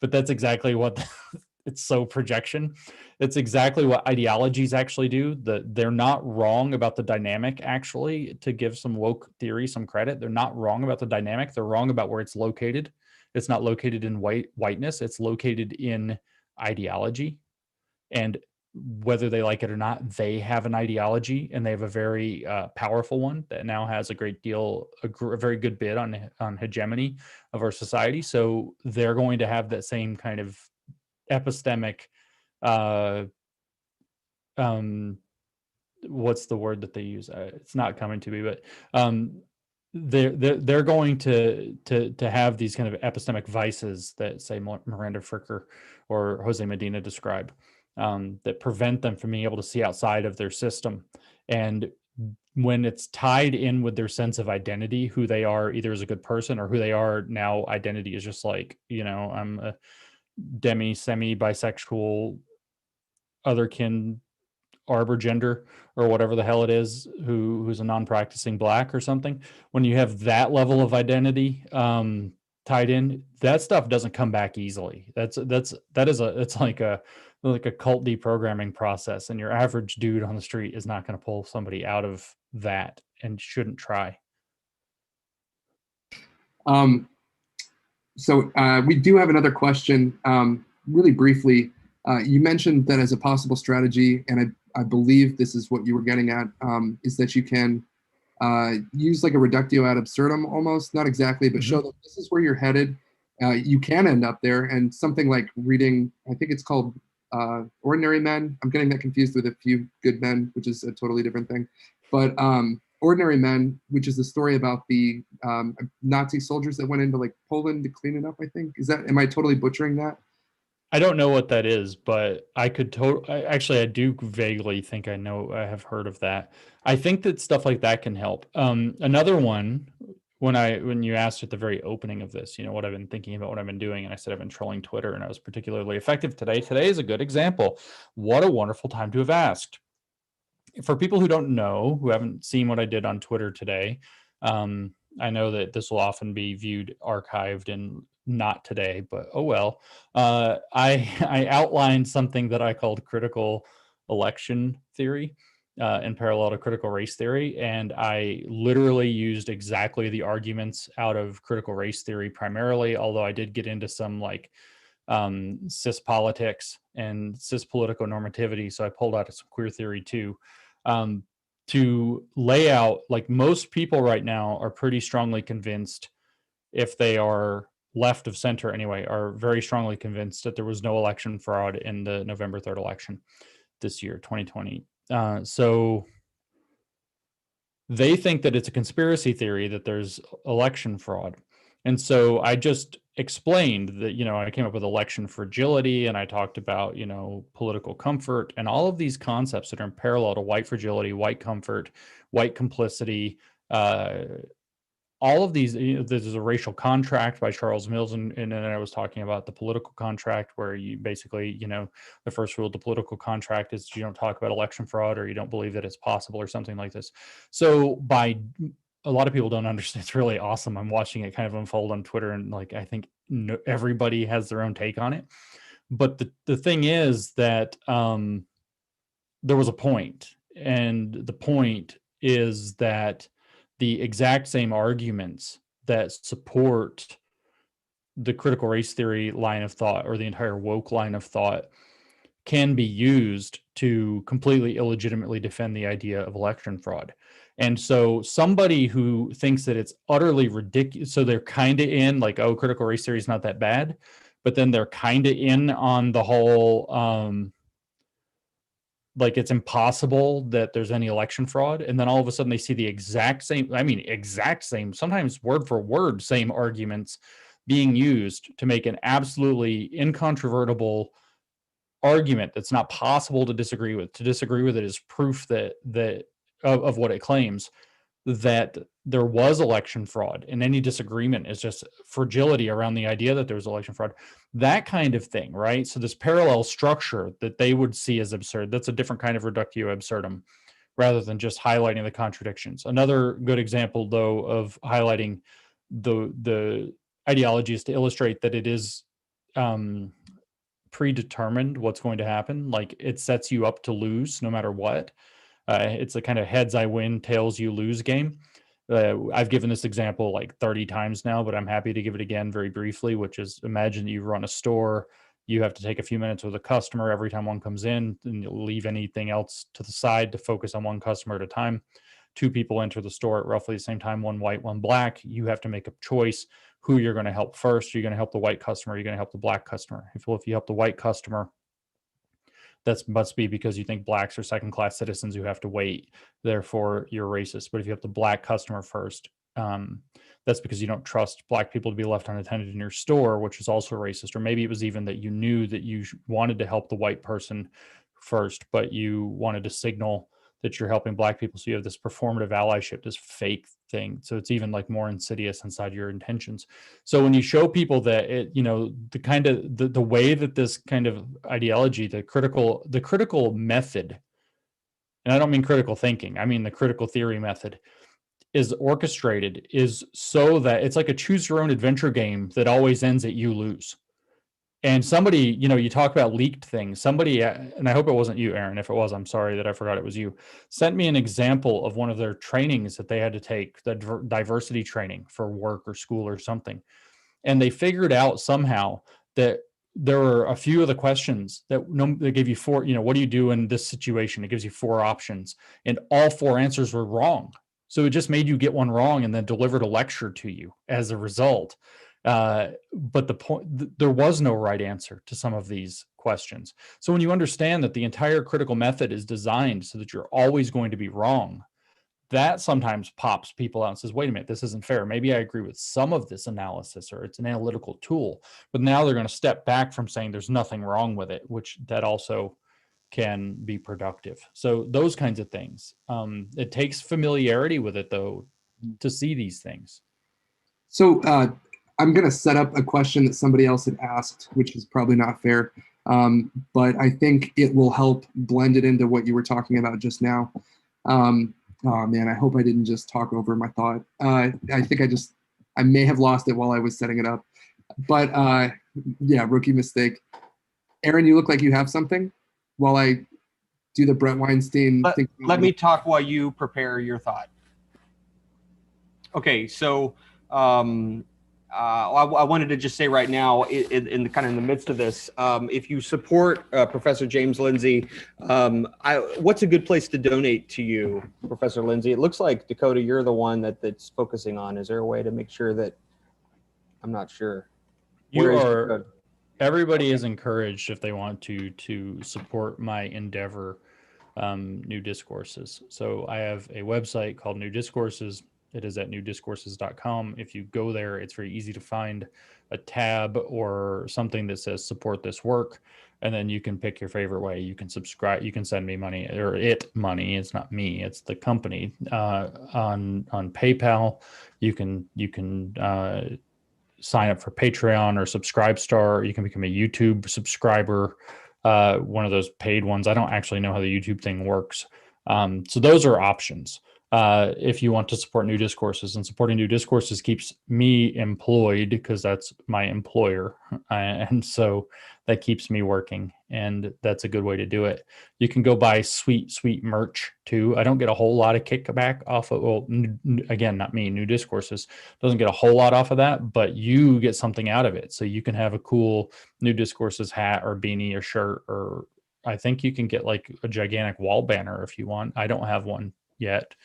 But that's exactly what it's so projection. It's exactly what ideologies actually do. They're not wrong about the dynamic, actually, to give some woke theory some credit. They're not wrong about the dynamic. They're wrong about where it's located. It's not located in whiteness. It's located in ideology. And whether they like it or not, they have an ideology, and they have a very powerful one that now has a very good bid on hegemony of our society. So they're going to have that same kind of epistemic what's the word that they use? It's not coming to me, but they're going to have these kind of epistemic vices that, say, Miranda Fricker or Jose Medina describe, that prevent them from being able to see outside of their system. And when it's tied in with their sense of identity, who they are either as a good person or who they are now, identity is just like, I'm a semi-bisexual otherkin arbor gender or whatever the hell it is, who's a non-practicing Black or something. When you have that level of identity tied in, that stuff doesn't come back easily. It's like a cult deprogramming process, and your average dude on the street is not going to pull somebody out of that, and shouldn't try. So we do have another question, really briefly. You mentioned that as a possible strategy, and I believe this is what you were getting at, is that you can use like a reductio ad absurdum almost, not exactly, but show them this is where you're headed. You can end up there, and something like reading, I think it's called Ordinary Men. I'm getting that confused with A Few Good Men, which is a totally different thing. But Ordinary Men, which is the story about the Nazi soldiers that went into like Poland to clean it up, I think. Am I totally butchering that? I don't know what that is, but I could actually, I do vaguely think I have heard of that. I think that stuff like that can help. Another one, when you asked at the very opening of this, what I've been thinking about, what I've been doing, and I said I've been trolling Twitter, and I was particularly effective today. Today is a good example. What a wonderful time to have asked. For people who don't know, who haven't seen what I did on Twitter today, I know that this will often be viewed archived and not today, but oh well. I outlined something that I called critical election theory in parallel to critical race theory, and I literally used exactly the arguments out of critical race theory primarily, although I did get into some like cis politics and cis political normativity, so I pulled out some queer theory too, to lay out, like, most people right now are pretty strongly convinced, if they are left of center anyway, are very strongly convinced that there was no election fraud in the November 3rd election this year, 2020. So they think that it's a conspiracy theory that there's election fraud. And so I just explained that, I came up with election fragility, and I talked about, political comfort, and all of these concepts that are in parallel to white fragility, white comfort, white complicity, all of these. There's a racial contract by Charles Mills, and then I was talking about the political contract, where you basically, the first rule of the political contract is you don't talk about election fraud, or you don't believe that it's possible, or something like this. So a lot of people don't understand. It's really awesome. I'm watching it kind of unfold on Twitter, and like, I think everybody has their own take on it. But the thing is that there was a point, and the point is that the exact same arguments that support the critical race theory line of thought, or the entire woke line of thought, can be used to completely illegitimately defend the idea of election fraud. And so somebody who thinks that it's utterly ridiculous, so they're kind of in like, oh, critical race theory is not that bad, but then they're kind of in on the whole, like it's impossible that there's any election fraud. And then all of a sudden they see the exact same, sometimes word for word, same arguments being used to make an absolutely incontrovertible argument that's not possible to disagree with. To disagree with it is proof of what it claims, that there was election fraud, and any disagreement is just fragility around the idea that there was election fraud. That kind of thing, right? So this parallel structure that they would see as absurd, that's a different kind of reductio absurdum, rather than just highlighting the contradictions. Another good example, though, of highlighting the ideology is to illustrate that it is predetermined what's going to happen. Like, it sets you up to lose no matter what. It's a kind of heads I win, tails you lose game. I've given this example like 30 times now, but I'm happy to give it again very briefly, which is, imagine you run a store. You have to take a few minutes with a customer every time one comes in, and you'll leave anything else to the side to focus on one customer at a time. 2 people enter the store at roughly the same time, one white, one black. You have to make a choice who you're going to help first. You're going to help the white customer. You're going to help the black customer. If you help the white customer, that must be because you think blacks are second-class citizens who have to wait. Therefore, you're racist. But if you have the black customer first, that's because you don't trust black people to be left unattended in your store, which is also racist. Or maybe it was even that you knew that you wanted to help the white person first, but you wanted to signal that you're helping black people. So you have this performative allyship, this fake thing. So it's even like more insidious inside your intentions. So when you show people that it, the kind of the way that this kind of ideology, the critical method, and I don't mean critical thinking, I mean the critical theory method, is orchestrated, is so that it's like a choose your own adventure game that always ends at you lose. And somebody, you talk about leaked things. Somebody, and I hope it wasn't you, Aaron. If it was, I'm sorry that I forgot it was you, sent me an example of one of their trainings that they had to take, the diversity training for work or school or something. And they figured out somehow that there were a few of the questions that they gave you 4, what do you do in this situation? It gives you 4 options, and all 4 answers were wrong. So it just made you get one wrong and then delivered a lecture to you as a result. But the point, there was no right answer to some of these questions. So when you understand that the entire critical method is designed so that you're always going to be wrong, that sometimes pops people out and says, wait a minute, this isn't fair. Maybe I agree with some of this analysis, or it's an analytical tool, but now they're going to step back from saying there's nothing wrong with it, which that also can be productive. So those kinds of things. It takes familiarity with it, though, to see these things. So I'm going to set up a question that somebody else had asked, which is probably not fair, but I think it will help blend it into what you were talking about just now. Oh man, I hope I didn't just talk over my thought. I think I may have lost it while I was setting it up. But yeah, rookie mistake. Aaron, you look like you have something while I do the Brett Weinstein thing. Let me talk while you prepare your thought. Okay, so I wanted to just say right now, in the midst of this, if you support Professor James Lindsay, what's a good place to donate to you, Professor Lindsay? It looks like, Dakota, you're the one that's focusing on. Is there a way to make sure that? I'm not sure. Everybody is encouraged, if they want to support my endeavor, New Discourses. So I have a website called New Discourses. It is at newdiscourses.com. If you go there, it's very easy to find a tab or something that says support this work, and then you can pick your favorite way. You can subscribe, you can send me money, or money. It's not me, it's the company. On PayPal, you can sign up for Patreon or Subscribestar. You can become a YouTube subscriber, one of those paid ones. I don't actually know how the YouTube thing works. So those are options. if you want to support New Discourses. And supporting New Discourses keeps me employed because that's my employer. And so that keeps me working. And that's a good way to do it. You can go buy sweet, sweet merch too. I don't get a whole lot of kickback off of, well, again, not me, New Discourses doesn't get a whole lot off of that, but you get something out of it. So you can have a cool New Discourses hat or beanie or shirt, or I think you can get like a gigantic wall banner if you want. I don't have one yet.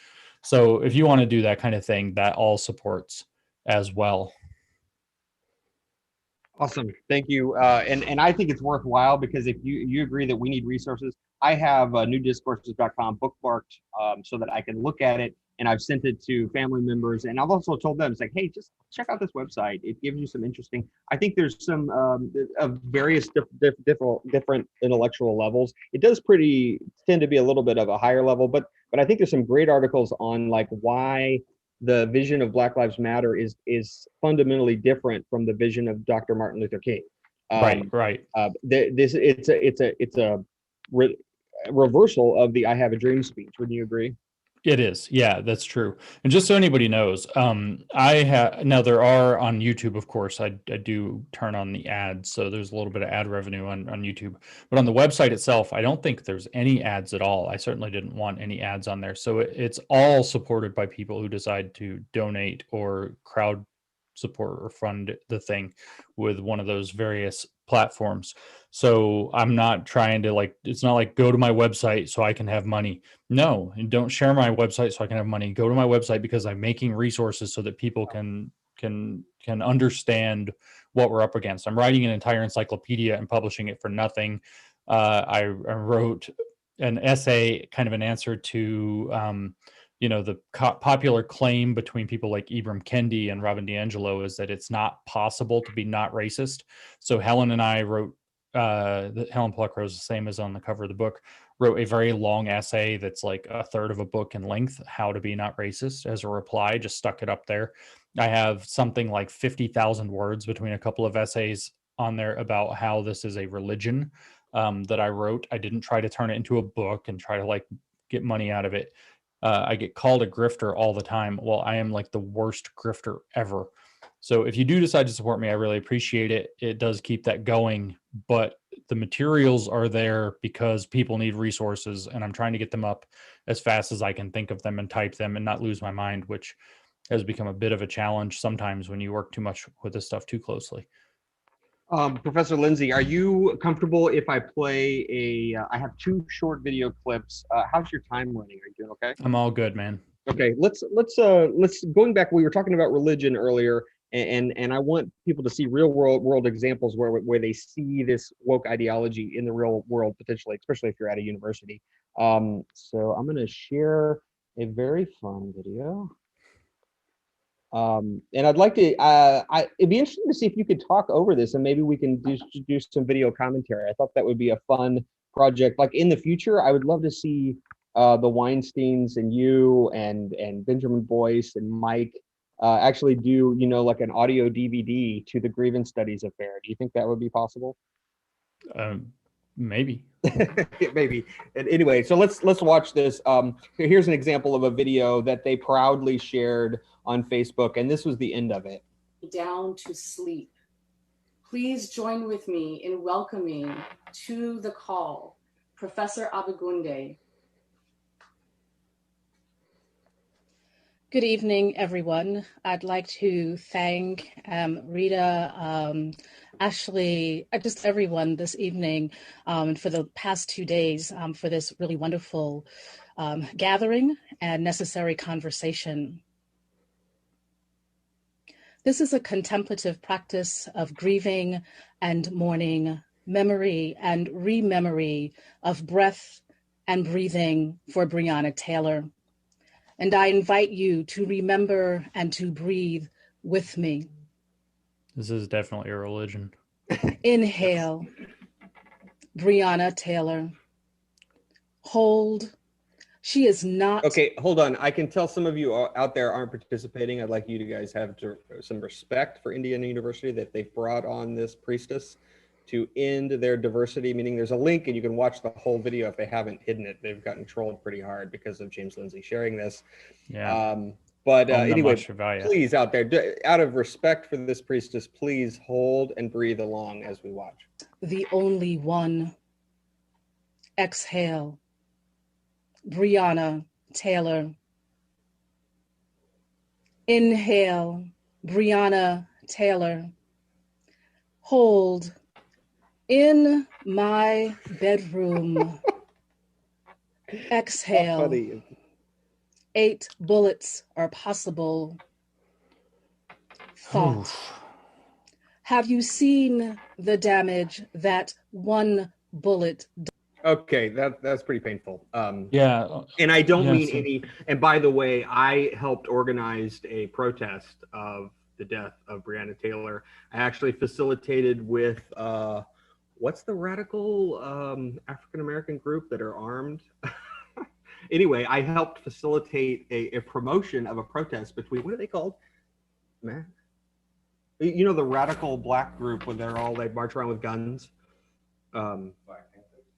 So if you want to do that kind of thing, that all supports as well. Awesome. Thank you. And I think it's worthwhile because if you agree that we need resources, I have newdiscourses.com bookmarked so that I can look at it, and I've sent it to family members, and I've also told them, it's like, hey, just check out this website. It gives you some interesting, I think there's some of various different intellectual levels. It does tend to be a little bit of a higher level, but I think there's some great articles on like why the vision of Black Lives Matter is fundamentally different from the vision of Dr. Martin Luther King. Right. It's a reversal of the "I Have a Dream" speech. Wouldn't you agree? It is. Yeah, that's true. And just so anybody knows, now there are on YouTube, of course, I do turn on the ads. So there's a little bit of ad revenue on YouTube, but on the website itself, I don't think there's any ads at all. I certainly didn't want any ads on there. So it's all supported by people who decide to donate or crowd support or fund the thing with one of those various platforms. So I'm not trying to it's not like go to my website so I can have money. No, and don't share my website so I can have money. Go to my website because I'm making resources so that people can understand what we're up against. I'm writing an entire encyclopedia and publishing it for nothing. I wrote an essay, kind of an answer to the popular claim between people like Ibram Kendi and Robin DiAngelo is that it's not possible to be not racist. So Helen and I wrote, Helen Pluckrose, the same as on the cover of the book, wrote a very long essay that's like a third of a book in length, How to Be Not Racist, as a reply, just stuck it up there. I have something like 50,000 words between a couple of essays on there about how this is a religion that I wrote. I didn't try to turn it into a book and try to get money out of it. I get called a grifter all the time. Well, I am like the worst grifter ever. So if you do decide to support me, I really appreciate it. It does keep that going, but the materials are there because people need resources, and I'm trying to get them up as fast as I can think of them and type them and not lose my mind, which has become a bit of a challenge sometimes when you work too much with this stuff too closely. Professor Lindsay, are you comfortable if I play I have 2 short video clips. How's your time running? Are you doing okay? I'm all good, man. Okay, let's going back, we were talking about religion earlier, and I want people to see real world examples where they see this woke ideology in the real world, potentially, especially if you're at a university. So I'm going to share a very fun video. And I'd like to, it'd be interesting to see if you could talk over this, and maybe we can do some video commentary. I thought that would be a fun project. Like in the future, I would love to see the Weinsteins and you and Benjamin Boyce and Mike actually do, like an audio DVD to the grievance studies affair. Do you think that would be possible? Maybe. Maybe. And anyway, so let's watch this. Here's an example of a video that they proudly shared on Facebook, and this was the end of it. Down to sleep. Please join with me in welcoming to the call Professor Abegunde. Good evening, everyone. I'd like to thank Rita, Ashley, just everyone this evening and for the past 2 days for this really wonderful gathering and necessary conversation. This is a contemplative practice of grieving and mourning, memory and rememory of breath and breathing for Breonna Taylor. And I invite you to remember and to breathe with me. This is definitely a religion. Inhale, Breonna Taylor. Hold. She is not. Okay, hold on. I can tell some of you out there aren't participating. I'd like you to guys have some respect for Indiana University that they've brought on this priestess. to end their diversity, meaning there's a link and you can watch the whole video if they haven't hidden it. They've gotten trolled pretty hard because of James Lindsay sharing this. Yeah. But Om anyway, Namah Shivaya. please out there, out of respect for this priestess, please hold and breathe along as we watch. The only one. Exhale. Breonna Taylor. Inhale. Breonna Taylor. Hold. In my bedroom. Exhale. Funny. 8 bullets are possible. Thought. Have you seen the damage that one bullet does? Okay, that's pretty painful. Yeah. And I don't mean so- any. And by the way, I helped organize a protest of the death of Breonna Taylor. I actually facilitated with what's the radical African American group that are armed? Anyway, I helped facilitate a promotion of a protest between, what are they called? Man, you know, the radical black group where they march around with guns.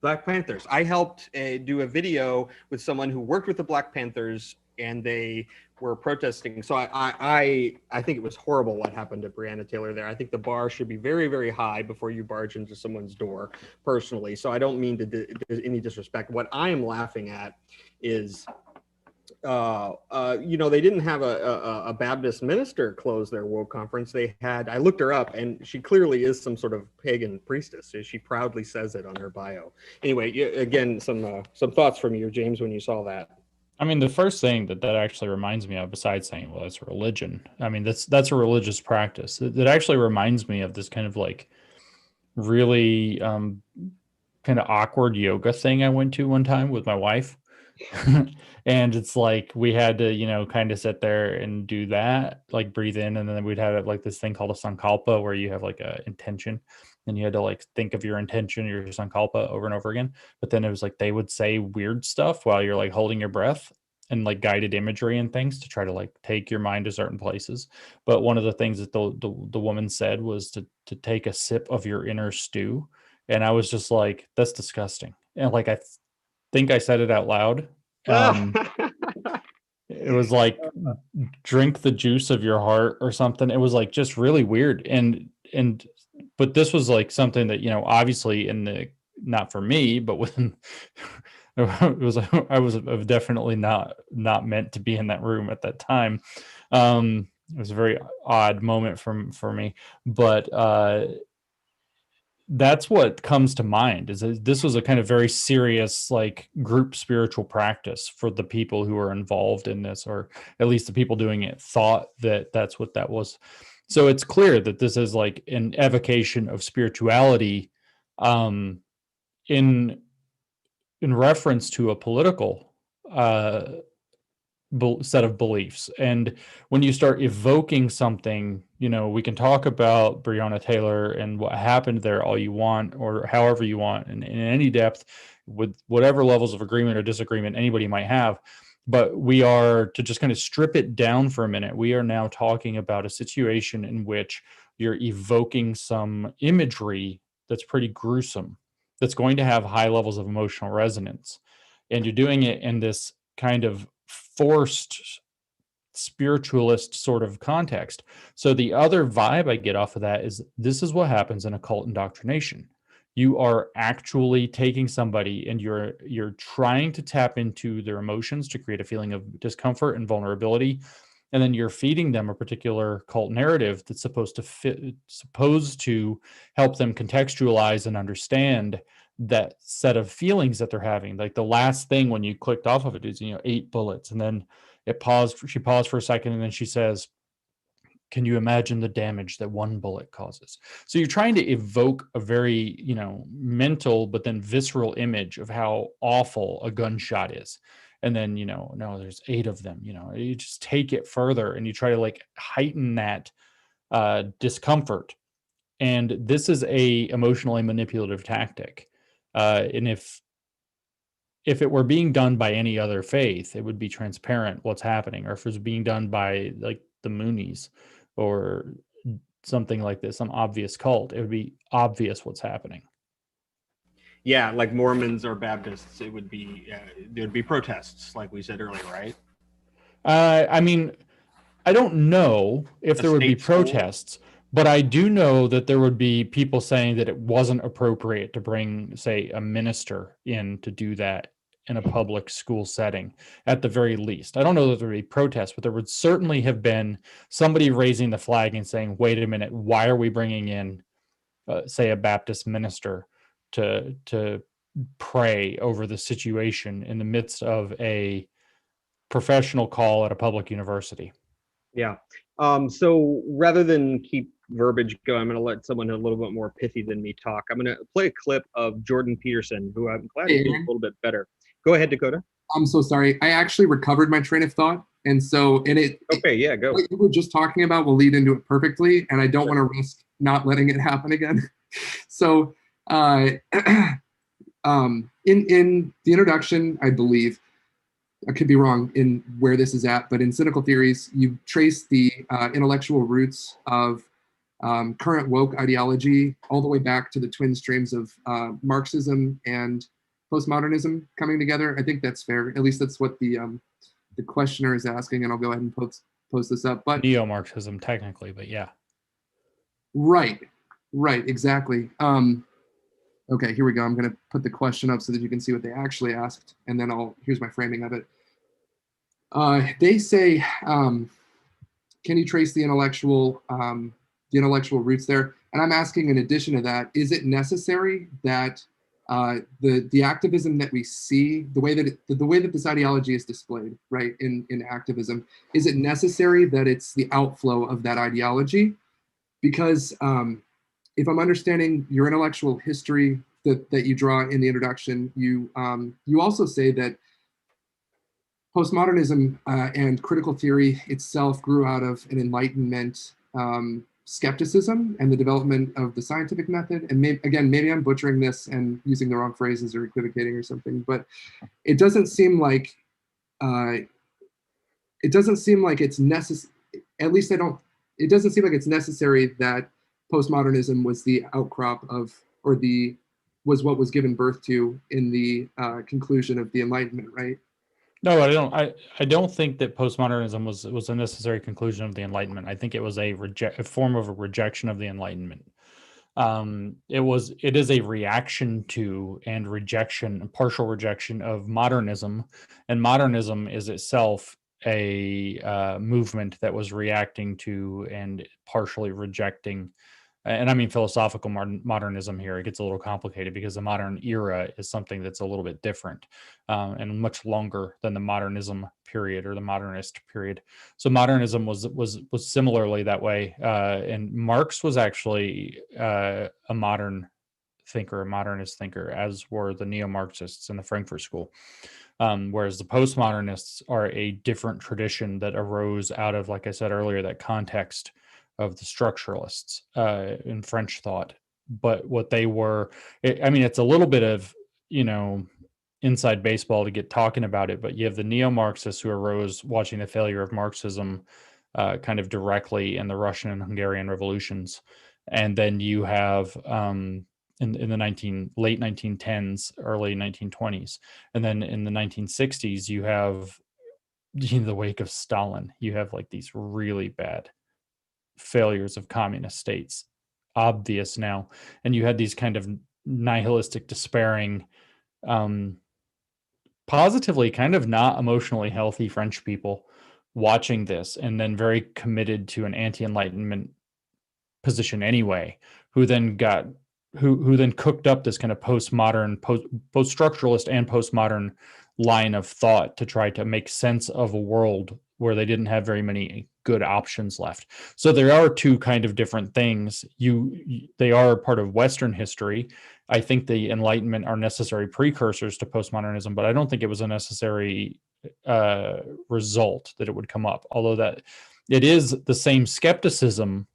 Black Panthers. I helped do a video with someone who worked with the Black Panthers, and they were protesting. So I think it was horrible what happened to Breonna Taylor there. I think the bar should be very, very high before you barge into someone's door, personally. So I don't mean to any disrespect. What I am laughing at is, you know, they didn't have a Baptist minister close their World Conference. They had, I looked her up, and she clearly is some sort of pagan priestess. She proudly says it on her bio. Anyway, again, some thoughts from you, James, when you saw that. I mean, the first thing that actually reminds me of, besides saying, well, that's religion. I mean, that's a religious practice. That actually reminds me of this kind of like really kind of awkward yoga thing I went to one time with my wife. And it's like we had to, you know, kind of sit there and do that, like breathe in, and then we'd have like this thing called a sankalpa where you have like a intention, and you had to like think of your intention, your sankalpa over and over again. But then it was like they would say weird stuff while you're like holding your breath, and like guided imagery and things to try to like take your mind to certain places. But one of the things that the woman said was to take a sip of your inner stew, and I was just like, that's disgusting. And like think I said it out loud. It was like drink the juice of your heart or something. It was like just really weird. But this was like something that, you know, obviously not for me, but within I was definitely not meant to be in that room at that time. It was a very odd moment for me, but that's what comes to mind. Is that this was a kind of very serious like group spiritual practice for the people who were involved in this, or at least the people doing it thought that that's what that was. So it's clear that this is like an evocation of spirituality in reference to a political set of beliefs. And when you start evoking something, you know, we can talk about Breonna Taylor and what happened there all you want, or however you want, in any depth, with whatever levels of agreement or disagreement anybody might have. But we are, to just kind of strip it down for a minute, we are now talking about a situation in which you're evoking some imagery that's pretty gruesome, that's going to have high levels of emotional resonance. And you're doing it in this kind of forced spiritualist sort of context. So the other vibe I get off of that is this is what happens in occult indoctrination. You are actually taking somebody and you're trying to tap into their emotions to create a feeling of discomfort and vulnerability, and then you're feeding them a particular cult narrative that's supposed to help them contextualize and understand that set of feelings that they're having. Like the last thing when you clicked off of it is, you know, 8 bullets, and then she paused for a second, and then she says, can you imagine the damage that one bullet causes? So you're trying to evoke a very, you know, mental but then visceral image of how awful a gunshot is. And then, you know, no, there's 8 of them. You know, you just take it further and you try to like heighten that discomfort. And this is a emotionally manipulative tactic. And if it were being done by any other faith, it would be transparent what's happening. Or if it was being done by like the Moonies or something like this, some obvious cult, it would be obvious what's happening. Yeah, like Mormons or Baptists, it would be there would be protests, like we said earlier, right? I mean, I don't know if A there would be state school? protests, but I do know that there would be people saying that it wasn't appropriate to bring, say, a minister in to do that in a public school setting, at the very least. I don't know that there would be protests, but there would certainly have been somebody raising the flag and saying, wait a minute, why are we bringing in, say, a Baptist minister to pray over the situation in the midst of a professional call at a public university? Yeah. So rather than keep verbiage going, I'm going to let someone a little bit more pithy than me talk. I'm going to play a clip of Jordan Peterson, who I'm glad is doing a little bit better. Go ahead, Dakota. I'm so sorry. I actually recovered my train of thought. And Okay, yeah, go. What you were just talking about will lead into it perfectly. And I don't want to risk not letting it happen again. So in the introduction, I believe, I could be wrong in where this is at, but in Cynical Theories, you trace the intellectual roots of current woke ideology all the way back to the twin streams of Marxism and postmodernism coming together. I think that's fair. At least that's what the questioner is asking, and I'll go ahead and post this up. But Neo-Marxism, technically, but yeah. Right, exactly. Okay, here we go. I'm going to put the question up so that you can see what they actually asked, and then here's my framing of it. They say, can you trace the intellectual roots there? And I'm asking, in addition to that, is it necessary that the activism that we see, the way that this ideology is displayed, right, in activism, is it necessary that it's the outflow of that ideology? Because if I'm understanding your intellectual history that you draw in the introduction, you also say that postmodernism and critical theory itself grew out of an Enlightenment skepticism and the development of the scientific method. And maybe I'm butchering this and using the wrong phrases or equivocating or something, but it doesn't seem like it's necessary. At least it doesn't seem like it's necessary that postmodernism was the outcrop of, or was what was given birth to in the conclusion of the Enlightenment, right? No, I don't think that postmodernism was a necessary conclusion of the Enlightenment. I think it was a form of a rejection of the Enlightenment. It is a reaction to and partial rejection of modernism, and modernism is itself a movement that was reacting to and partially rejecting. And I mean philosophical modernism here. It gets a little complicated because the modern era is something that's a little bit different and much longer than the modernism period or the modernist period. So modernism was similarly that way. And Marx was actually a modern thinker, a modernist thinker, as were the neo-Marxists in the Frankfurt School. Whereas the postmodernists are a different tradition that arose out of, like I said earlier, that context of the structuralists in French thought. But what they were, it's a little bit of, inside baseball to get talking about it, but you have the neo-Marxists who arose watching the failure of Marxism kind of directly in the Russian and Hungarian revolutions. And then you have in the late 1910s, early 1920s. And then in the 1960s, you have, in the wake of Stalin, you have like these really bad failures of communist states, obvious now. And you had these kind of nihilistic, despairing, positively kind of not emotionally healthy French people watching this, and then very committed to an anti-Enlightenment position anyway, who then cooked up this kind of postmodern, post-structuralist and postmodern line of thought to try to make sense of a world where they didn't have very many good options left. So there are two kind of different things. They are part of Western history. I think the Enlightenment are necessary precursors to postmodernism, but I don't think it was a necessary result that it would come up. Although that it is the same skepticism,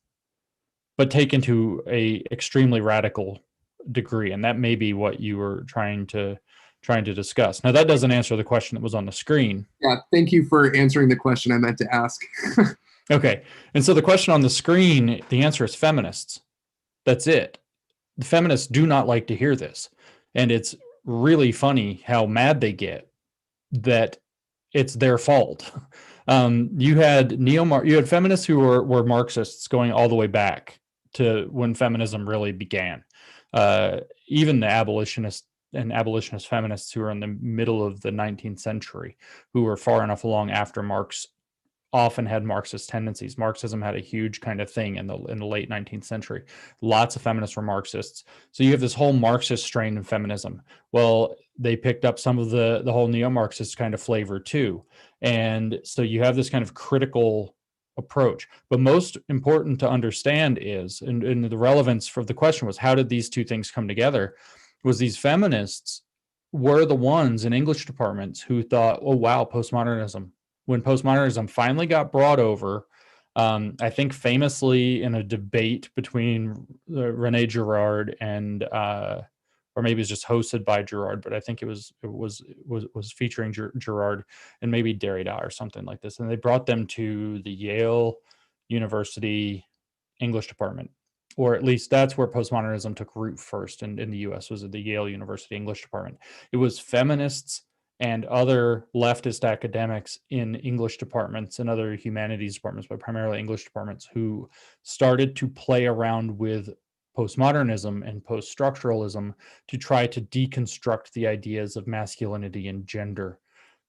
but taken to a extremely radical degree, and that may be what you were trying to discuss. Now, that doesn't answer the question that was on the screen. Yeah, thank you for answering the question I meant to ask. Okay. And so the question on the screen, the answer is feminists. That's it. The feminists do not like to hear this. And it's really funny how mad they get that it's their fault. You had you had feminists who were Marxists going all the way back to when feminism really began. Even the abolitionist feminists who were in the middle of the 19th century, who were far enough along after Marx, often had Marxist tendencies. Marxism had a huge kind of thing in the late 19th century. Lots of feminists were Marxists. So you have this whole Marxist strain in feminism. Well, they picked up some of the whole neo-Marxist kind of flavor too. And so you have this kind of critical approach. But most important to understand is, and the relevance for the question was, how did these two things come together? Was these feminists were the ones in English departments who thought, oh, wow, postmodernism. When postmodernism finally got brought over, I think famously in a debate between Rene Girard and, or maybe it was just hosted by Girard, but I think it was featuring Girard and maybe Derrida or something like this. And they brought them to the Yale University English department, or at least that's where postmodernism took root first in the US, was at the Yale University English department. It was feminists and other leftist academics in English departments and other humanities departments, but primarily English departments, who started to play around with postmodernism and post-structuralism to try to deconstruct the ideas of masculinity and gender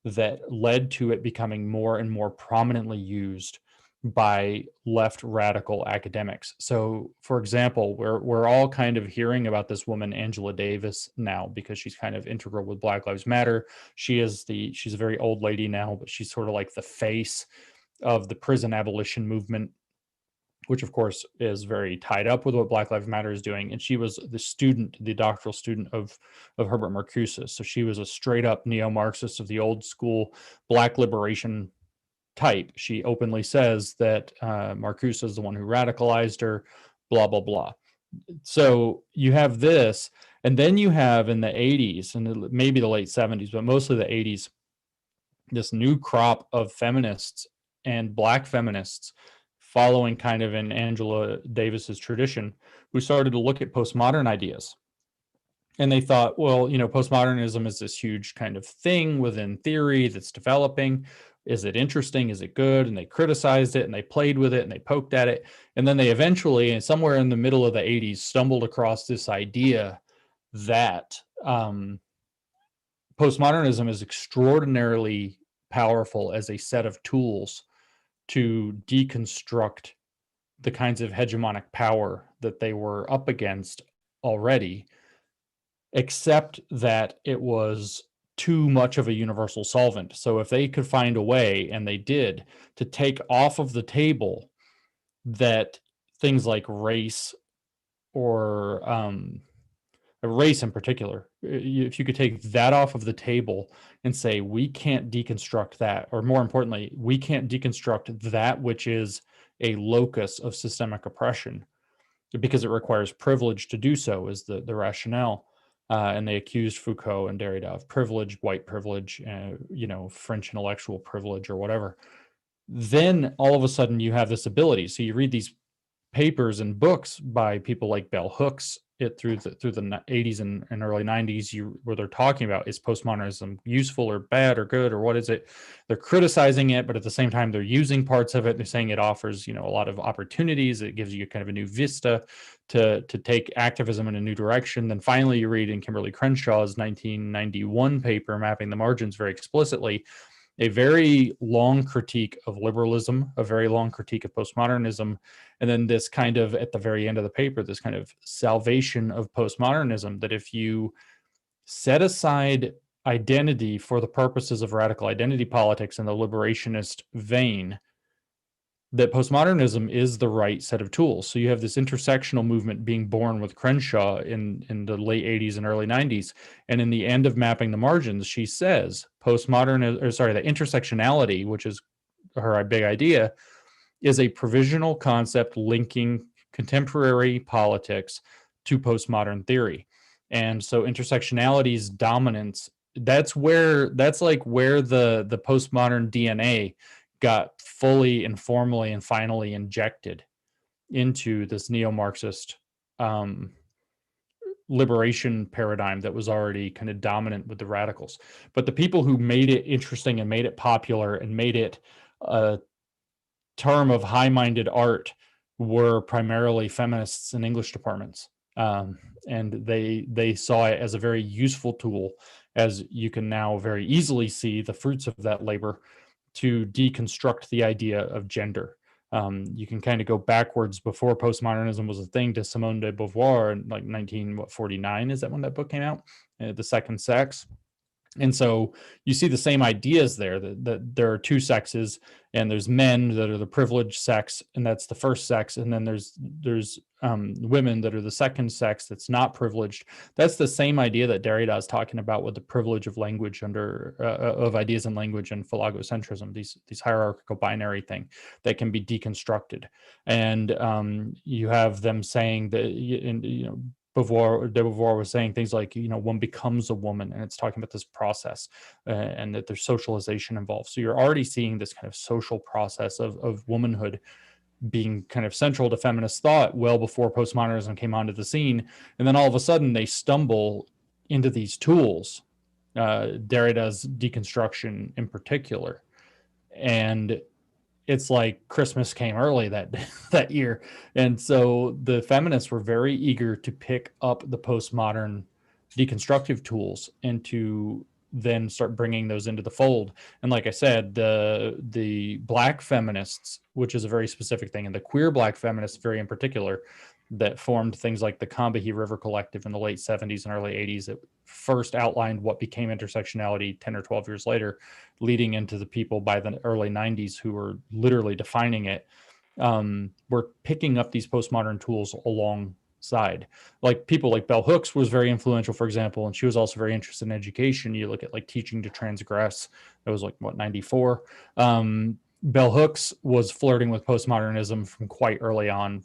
that led to it becoming more and more prominently used by left radical academics. So, for example, we're all kind of hearing about this woman Angela Davis now because she's kind of integral with Black Lives Matter. She's a very old lady now, but she's sort of like the face of the prison abolition movement, which of course is very tied up with what Black Lives Matter is doing. And she was the doctoral student of Herbert Marcuse. So she was a straight up neo-Marxist of the old school Black liberation type. She openly says that Marcuse is the one who radicalized her, blah, blah, blah. So you have this, and then you have in the 80s and maybe the late 70s, but mostly the 80s, this new crop of feminists and Black feminists following kind of in Angela Davis's tradition, who started to look at postmodern ideas. And they thought, well, postmodernism is this huge kind of thing within theory that's developing. Is it interesting? Is it good? And they criticized it and they played with it and they poked at it. And then they eventually, and somewhere in the middle of the 80s, stumbled across this idea that postmodernism is extraordinarily powerful as a set of tools to deconstruct the kinds of hegemonic power that they were up against already, except that it was too much of a universal solvent. So if they could find a way, and they did, to take off of the table that things like race, or race in particular, if you could take that off of the table and say, we can't deconstruct that, or more importantly, we can't deconstruct that which is a locus of systemic oppression, because it requires privilege to do so, is the rationale. And they accused Foucault and Derrida of privilege, white privilege, French intellectual privilege, or whatever. Then all of a sudden you have this ability. So you read these papers and books by people like Bell Hooks through the 80s and early 90s, where they're talking about, is postmodernism useful or bad or good, or what is it? They're criticizing it, but at the same time they're using parts of it. They're saying it offers a lot of opportunities. It gives you kind of a new vista to take activism in a new direction. Then finally you read in Kimberly Crenshaw's 1991 paper, Mapping the Margins, very explicitly a very long critique of liberalism, a very long critique of postmodernism, and then this kind of, at the very end of the paper, this kind of salvation of postmodernism, that if you set aside identity for the purposes of radical identity politics in the liberationist vein, that postmodernism is the right set of tools. So you have this intersectional movement being born with Crenshaw in the late 80s and early 90s. And in the end of Mapping the Margins, she says the intersectionality, which is her big idea, is a provisional concept linking contemporary politics to postmodern theory. And so intersectionality's dominance, that's like where the postmodern DNA got fully and formally and finally injected into this neo-Marxist liberation paradigm that was already kind of dominant with the radicals. But the people who made it interesting and made it popular and made it a term of high-minded art were primarily feminists in English departments. And they saw it as a very useful tool, as you can now very easily see the fruits of that labor, to deconstruct the idea of gender. You can kind of go backwards before postmodernism was a thing to Simone de Beauvoir in like 1949. Is that when that book came out? The Second Sex. And so you see the same ideas there, that there are two sexes, and there's men that are the privileged sex, and that's the first sex, and then there's women that are the second sex that's not privileged. That's the same idea that Derrida is talking about with the privilege of language of ideas and language and philogocentrism, these hierarchical binary thing that can be deconstructed. And you have them saying that, de Beauvoir was saying things like, one becomes a woman, and it's talking about this process and that there's socialization involved. So you're already seeing this kind of social process of womanhood being kind of central to feminist thought well before postmodernism came onto the scene. And then all of a sudden they stumble into these tools, Derrida's deconstruction in particular. And it's like Christmas came early that year. And so the feminists were very eager to pick up the postmodern deconstructive tools and to then start bringing those into the fold. And like I said, the Black feminists, which is a very specific thing, and the queer Black feminists very in particular, that formed things like the Combahee River Collective in the late 70s and early 80s, that first outlined what became intersectionality 10 or 12 years later, leading into the people by the early 90s who were literally defining it, were picking up these postmodern tools alongside. Like people like Bell Hooks was very influential, for example, and she was also very interested in education. You look at like Teaching to Transgress, that was like, 94? Bell Hooks was flirting with postmodernism from quite early on,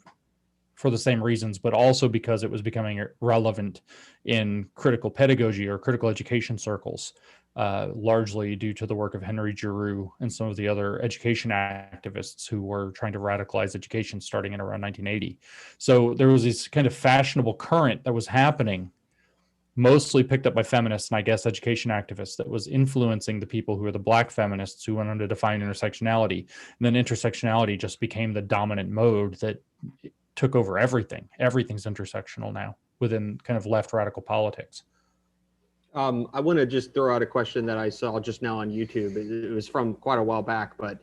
for the same reasons, but also because it was becoming relevant in critical pedagogy or critical education circles, largely due to the work of Henry Giroux and some of the other education activists who were trying to radicalize education starting in around 1980. So there was this kind of fashionable current that was happening, mostly picked up by feminists and I guess education activists, that was influencing the people who are the Black feminists who went on to define intersectionality. And then intersectionality just became the dominant mode that took over everything. Everything's intersectional now within kind of left radical politics. I want to just throw out a question that I saw just now on YouTube. It was from quite a while back, but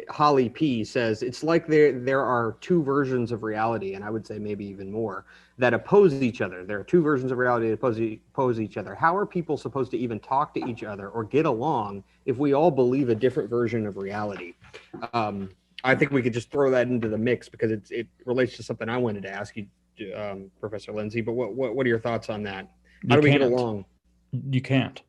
Holly P says, it's like there are two versions of reality, and I would say maybe even more, that oppose each other. There are two versions of reality that oppose each other. How are people supposed to even talk to each other or get along if we all believe a different version of reality? I think we could just throw that into the mix because it relates to something I wanted to ask you, Professor Lindsay. But what are your thoughts on that? How do we get along? You can't.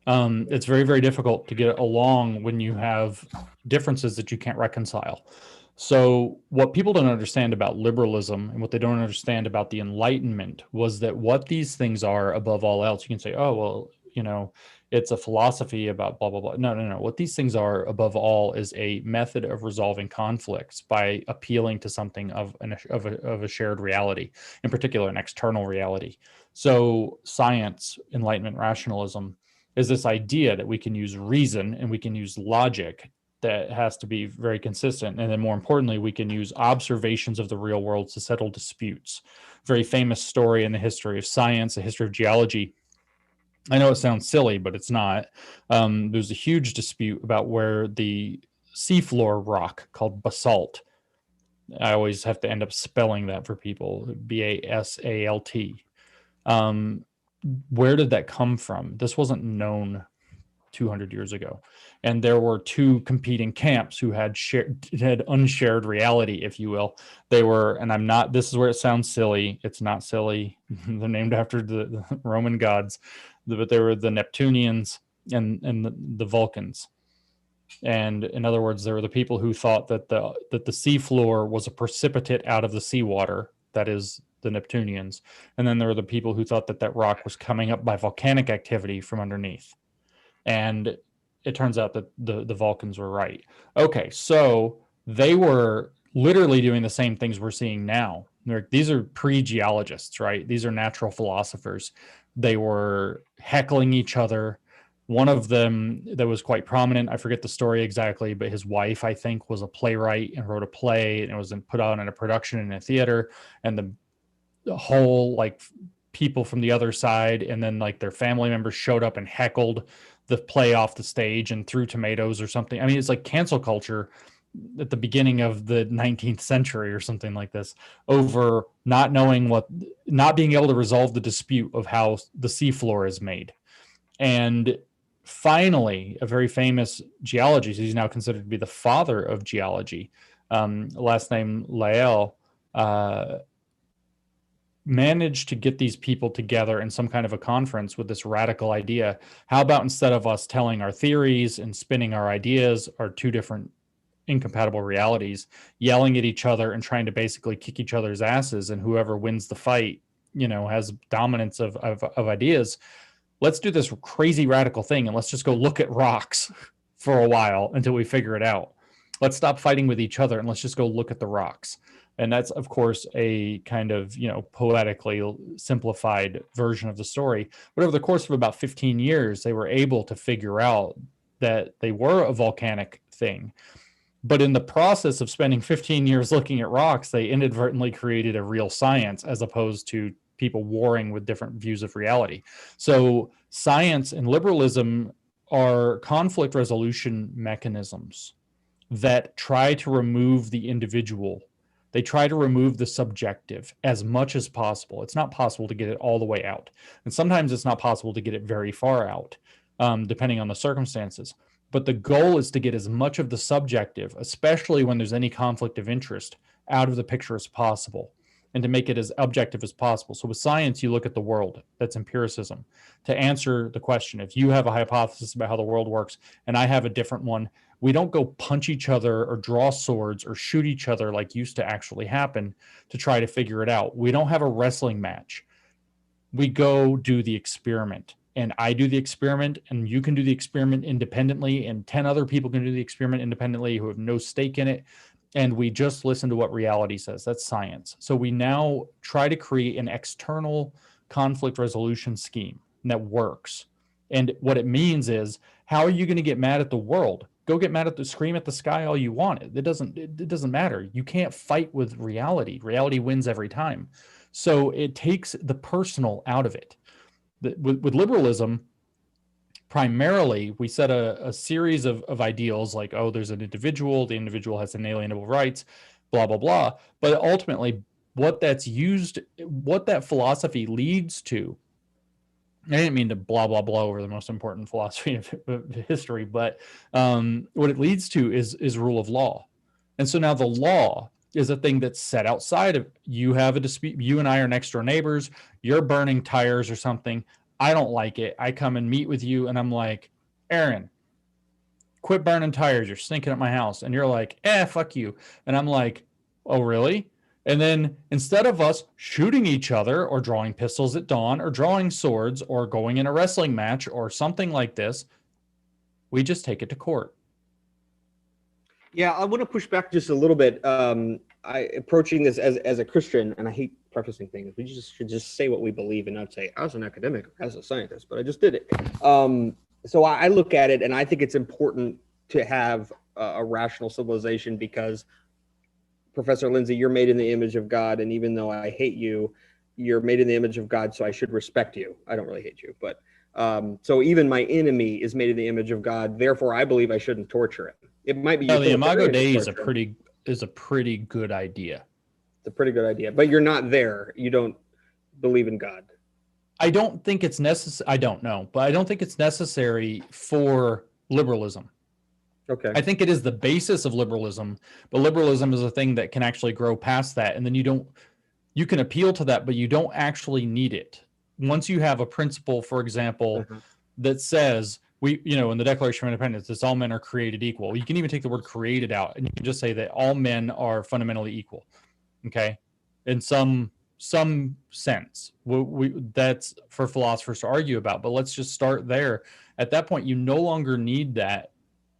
It's very, very difficult to get along when you have differences that you can't reconcile. So what people don't understand about liberalism and what they don't understand about the Enlightenment was that what these things are above all else, you can say, oh, well, it's a philosophy about blah, blah, blah. No. What these things are above all is a method of resolving conflicts by appealing to something of a shared reality, in particular, an external reality. So science, Enlightenment, rationalism is this idea that we can use reason and we can use logic that has to be very consistent. And then more importantly, we can use observations of the real world to settle disputes. Very famous story in the history of science, the history of geology. I know it sounds silly, but it's not. There's a huge dispute about where the seafloor rock called basalt. I always have to end up spelling that for people, BASALT. Where did that come from? This wasn't known 200 years ago. And there were two competing camps who had unshared reality, if you will. They were, and this is where it sounds silly. It's not silly. They're named after the Roman gods, but they were the Neptunians and the Vulcans. And in other words, there were the people who thought that the seafloor was a precipitate out of the seawater, that is the Neptunians. And then there were the people who thought that rock was coming up by volcanic activity from underneath. And it turns out that the Vulcans were right. Okay, so they were literally doing the same things we're seeing now. These are pre-geologists, right? These are natural philosophers. They were heckling each other. One of them that was quite prominent, I forget the story exactly, but his wife, I think, was a playwright and wrote a play, and it was put out in a production in a theater, and the whole like people from the other side and then like their family members showed up and heckled the play off the stage and threw tomatoes or something. I mean, it's like cancel culture at the beginning of the 19th century or something like this, over not being able to resolve the dispute of how the seafloor is made. And finally, a very famous geologist, he's now considered to be the father of geology, last name Lyell, managed to get these people together in some kind of a conference with this radical idea. How about instead of us telling our theories and spinning our ideas, our two different incompatible realities, yelling at each other and trying to basically kick each other's asses, and whoever wins the fight, has dominance of ideas. Let's do this crazy radical thing and let's just go look at rocks for a while until we figure it out. Let's stop fighting with each other and let's just go look at the rocks. And that's, of course, a kind of, poetically simplified version of the story. But over the course of about 15 years, they were able to figure out that they were a volcanic thing. But in the process of spending 15 years looking at rocks, they inadvertently created a real science as opposed to people warring with different views of reality. So science and liberalism are conflict resolution mechanisms that try to remove the individual. They try to remove the subjective as much as possible. It's not possible to get it all the way out. And sometimes it's not possible to get it very far out, depending on the circumstances. But the goal is to get as much of the subjective, especially when there's any conflict of interest, out of the picture as possible, and to make it as objective as possible. So with science, you look at the world. That's empiricism. To answer the question, if you have a hypothesis about how the world works and I have a different one, we don't go punch each other or draw swords or shoot each other like used to actually happen to try to figure it out. We don't have a wrestling match. We go do the experiment. And I do the experiment, and you can do the experiment independently, and 10 other people can do the experiment independently who have no stake in it. And we just listen to what reality says. That's science. So we now try to create an external conflict resolution scheme that works. And what it means is, how are you going to get mad at the world? Go get mad at scream at the sky all you want. It doesn't matter. You can't fight with reality. Reality wins every time. So it takes the personal out of it. With liberalism, primarily, we set a series of ideals like, oh, there's an individual, the individual has inalienable rights, blah, blah, blah. But ultimately, what that philosophy leads to, I didn't mean to blah, blah, blah over the most important philosophy of history, but what it leads to is rule of law. And so now the law is a thing that's set outside of, you have a dispute, you and I are next door neighbors, you're burning tires or something, I don't like it, I come and meet with you and I'm like, Aaron, quit burning tires, you're stinking at my house. And you're like, fuck you. And I'm like, oh, really? And then instead of us shooting each other or drawing pistols at dawn or drawing swords or going in a wrestling match or something like this, we just take it to court. Yeah, I want to push back just a little bit. Approaching this as a Christian, and I hate prefacing things. We should just say what we believe and not say as an academic or as a scientist, but I just did it. So I look at it and I think it's important to have a rational civilization because, Professor Lindsay, you're made in the image of God, and even though I hate you, you're made in the image of God, so I should respect you. I don't really hate you, but so even my enemy is made in the image of God. Therefore, I believe I shouldn't torture him. It might be. The Imago Dei is a pretty good idea. It's a pretty good idea, but you're not there. You don't believe in God. I don't think it's necessary. I don't know, but I don't think it's necessary for liberalism. Okay. I think it is the basis of liberalism, but liberalism is a thing that can actually grow past that. And then you can appeal to that, but you don't actually need it. Once you have a principle, for example, that says in the Declaration of Independence, that all men are created equal. You can even take the word created out and you can just say that all men are fundamentally equal. Okay. In some some sense. That's for philosophers to argue about, but let's just start there. At that point, you no longer need that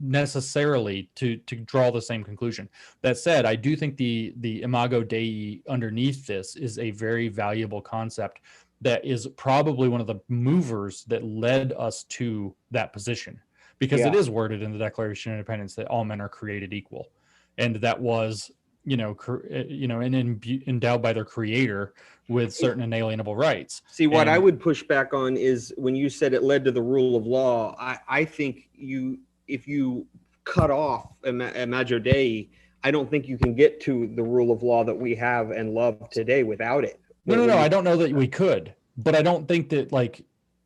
necessarily to draw the same conclusion. That said, I do think the imago Dei underneath this is a very valuable concept that is probably one of the movers that led us to that position, because it is worded in the Declaration of Independence that all men are created equal, and that was endowed by their creator with certain inalienable rights. See, what I would push back on is when you said it led to the rule of law. I think if you cut off imago Dei, I don't think you can get to the rule of law that we have and love today without it. No, I don't know that we could, but I don't think that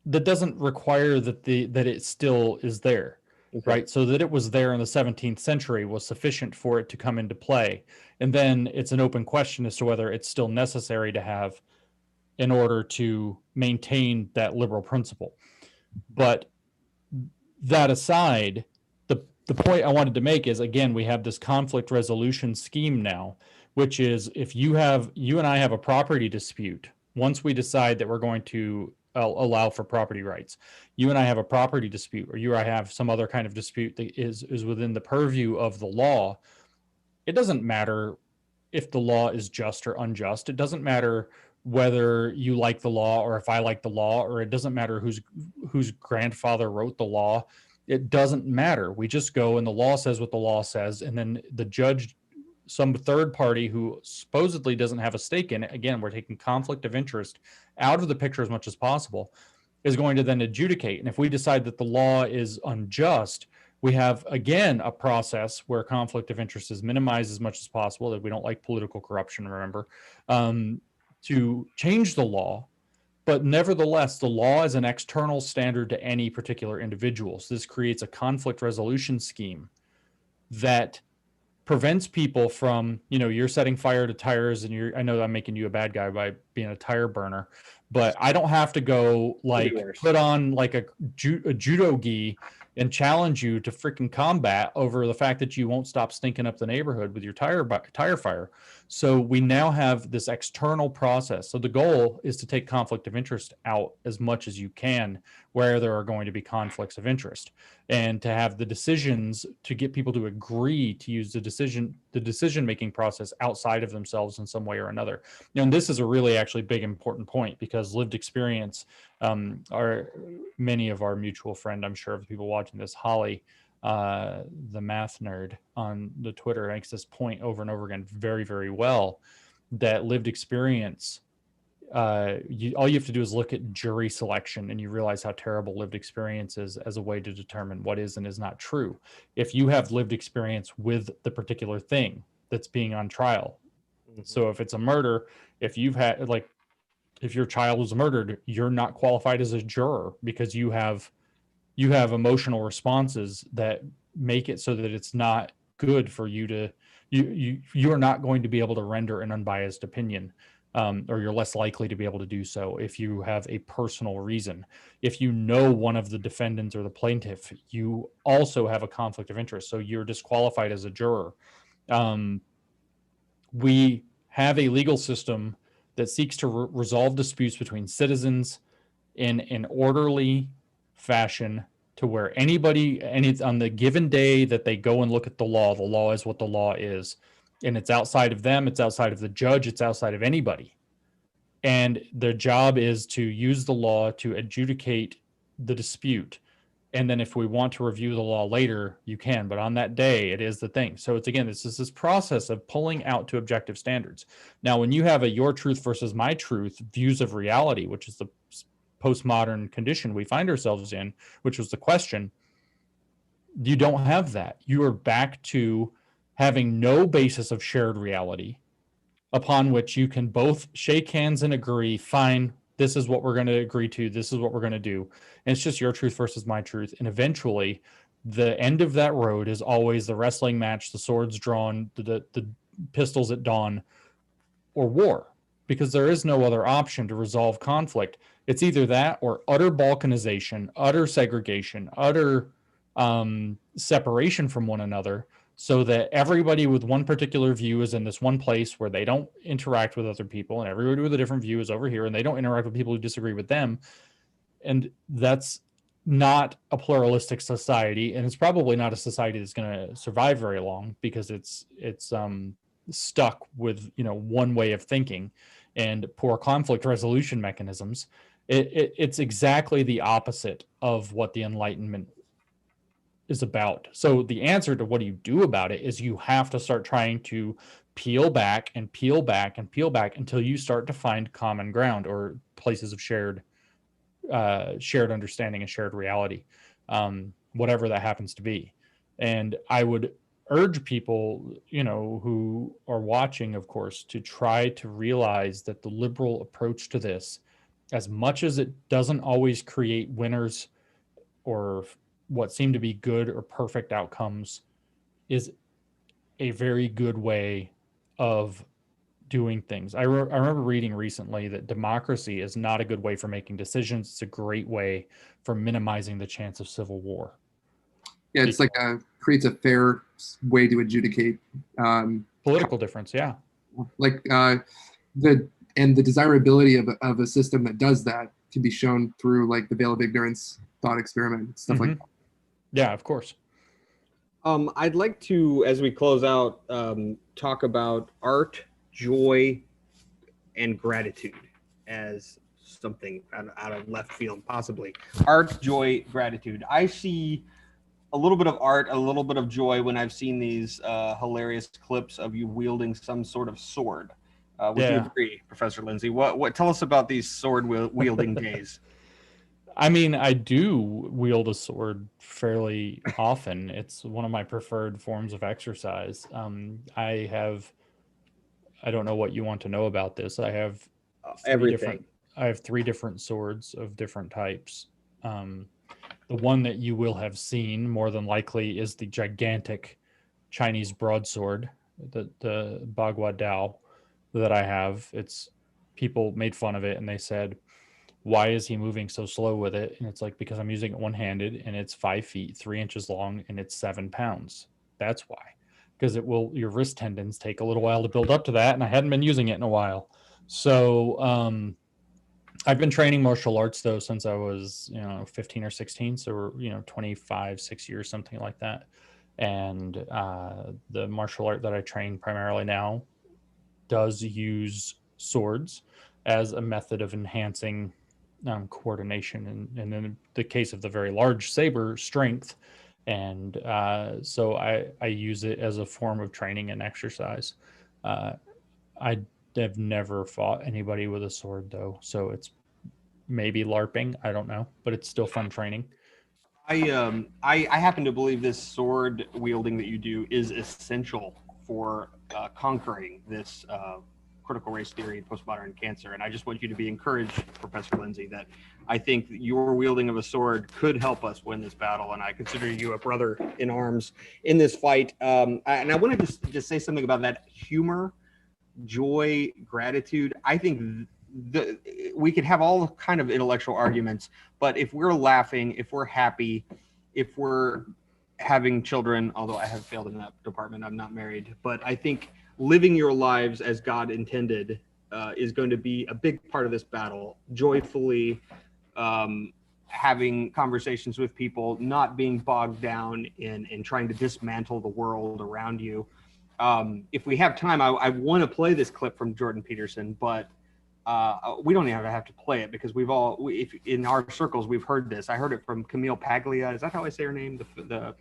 that doesn't require that it still is there, right? So that it was there in the 17th century was sufficient for it to come into play. And then it's an open question as to whether it's still necessary to have in order to maintain that liberal principle. But that aside, the point I wanted to make is, again, we have this conflict resolution scheme now, which is if you and I have a property dispute, once we decide that we're going to allow for property rights, you and I have a property dispute, or you or I have some other kind of dispute that is within the purview of the law, it doesn't matter if the law is just or unjust. It doesn't matter whether you like the law or if I like the law, or it doesn't matter whose grandfather wrote the law. It doesn't matter. We just go and the law says what the law says, and then the judge, some third party who supposedly doesn't have a stake in it, again, we're taking conflict of interest out of the picture as much as possible, is going to then adjudicate. And if we decide that the law is unjust, we have, again, a process where conflict of interest is minimized as much as possible, that we don't like political corruption, remember, to change the law. But nevertheless, the law is an external standard to any particular individual. So this creates a conflict resolution scheme that prevents people from, you're setting fire to tires, and I know I'm making you a bad guy by being a tire burner, but I don't have to go put on a judo gi and challenge you to freaking combat over the fact that you won't stop stinking up the neighborhood with your tire fire. So we now have this external process. So the goal is to take conflict of interest out as much as you can where there are going to be conflicts of interest, and to have the decisions to get people to agree to use the decision-making process outside of themselves in some way or another. And this is a really actually big important point, because lived experience, are many of our mutual friend, I'm sure, of the people watching this, Holly, the math nerd on the Twitter, makes this point over and over again very, very well, that lived experience, all you have to do is look at jury selection, and you realize how terrible lived experience is as a way to determine what is and is not true. If you have lived experience with the particular thing that's being on trial, so if it's a murder, if you've had, if your child was murdered, you're not qualified as a juror, because you have emotional responses that make it so that it's not good for you to, you are not going to be able to render an unbiased opinion, or you're less likely to be able to do so if you have a personal reason. If you know one of the defendants or the plaintiff, you also have a conflict of interest, so you're disqualified as a juror. We have a legal system that seeks to resolve disputes between citizens in an orderly fashion, to where anybody, on the given day that they go and look at the law is what the law is. And it's outside of them, it's outside of the judge, it's outside of anybody. And their job is to use the law to adjudicate the dispute. And then if we want to review the law later, you can, but on that day, it is the thing. So it's, again, this is this process of pulling out to objective standards. Now, when you have a your truth versus my truth views of reality, which is the postmodern condition we find ourselves in, which was the question, you don't have that. You are back to having no basis of shared reality upon which you can both shake hands and agree, fine, this is what we're going to agree to, this is what we're going to do. And it's just your truth versus my truth. And eventually, the end of that road is always the wrestling match, the swords drawn, the pistols at dawn, or war, because there is no other option to resolve conflict. It's either that or utter balkanization, utter segregation, utter separation from one another, so that everybody with one particular view is in this one place where they don't interact with other people, and everybody with a different view is over here and they don't interact with people who disagree with them. And that's not a pluralistic society, and it's probably not a society that's going to survive very long, because it's stuck with, you know, one way of thinking and poor conflict resolution mechanisms. It's exactly the opposite of what the Enlightenment is about. So the answer to what do you do about it is you have to start trying to peel back and peel back and peel back until you start to find common ground, or places of shared understanding and shared reality, whatever that happens to be. And I would urge people, you know, who are watching, of course, to try to realize that the liberal approach to this, as much as it doesn't always create winners or what seem to be good or perfect outcomes, is a very good way of doing things. I remember reading recently that democracy is not a good way for making decisions. It's a great way for minimizing the chance of civil war. Yeah, it's like creates a fair way to adjudicate political difference. Yeah, like the desirability of a system that does that can be shown through like the veil of ignorance thought experiment, stuff like that. Yeah, of course. I'd like to, as we close out, talk about art, joy, and gratitude as something out of left field, possibly. Art, joy, gratitude. I see a little bit of art, a little bit of joy when I've seen these hilarious clips of you wielding some sort of sword. Would you agree, Professor Lindsay? What tell us about these sword wielding days? I mean, I do wield a sword fairly often. It's one of my preferred forms of exercise. I don't know what you want to know about this. I have everything. I have 3 different swords of different types. The one that you will have seen more than likely is the gigantic Chinese broadsword, the Bagua Dao that I have. People made fun of it and they said, why is he moving so slow with it? And it's like, because I'm using it one-handed, and it's 5 feet 3 inches long, and it's 7 pounds. That's why. Because your wrist tendons take a little while to build up to that, and I hadn't been using it in a while. So I've been training martial arts though since I was 15 or 16, so 25, 6 years, something like that. And the martial art that I train primarily now does use swords as a method of enhancing coordination, and in the case of the very large saber, strength. And so I use it as a form of training and exercise. I have never fought anybody with a sword though, so it's maybe LARPing, I don't know, but it's still fun training. I happen to believe this sword wielding that you do is essential for conquering this critical race theory, postmodern cancer. And I just want you to be encouraged, Professor Lindsay, that I think your wielding of a sword could help us win this battle. And I consider you a brother in arms in this fight. And I want to just say something about that humor, joy, gratitude. I think we could have all kind of intellectual arguments, but if we're laughing, if we're happy, if we're having children, although I have failed in that department, I'm not married, but I think living your lives as God intended is going to be a big part of this battle. Joyfully having conversations with people, not being bogged down in trying to dismantle the world around you. If we have time, I want to play this clip from Jordan Peterson, but we don't even have to play it because if in our circles we've heard this. I heard it from Camille Paglia. Is that how I say her name? The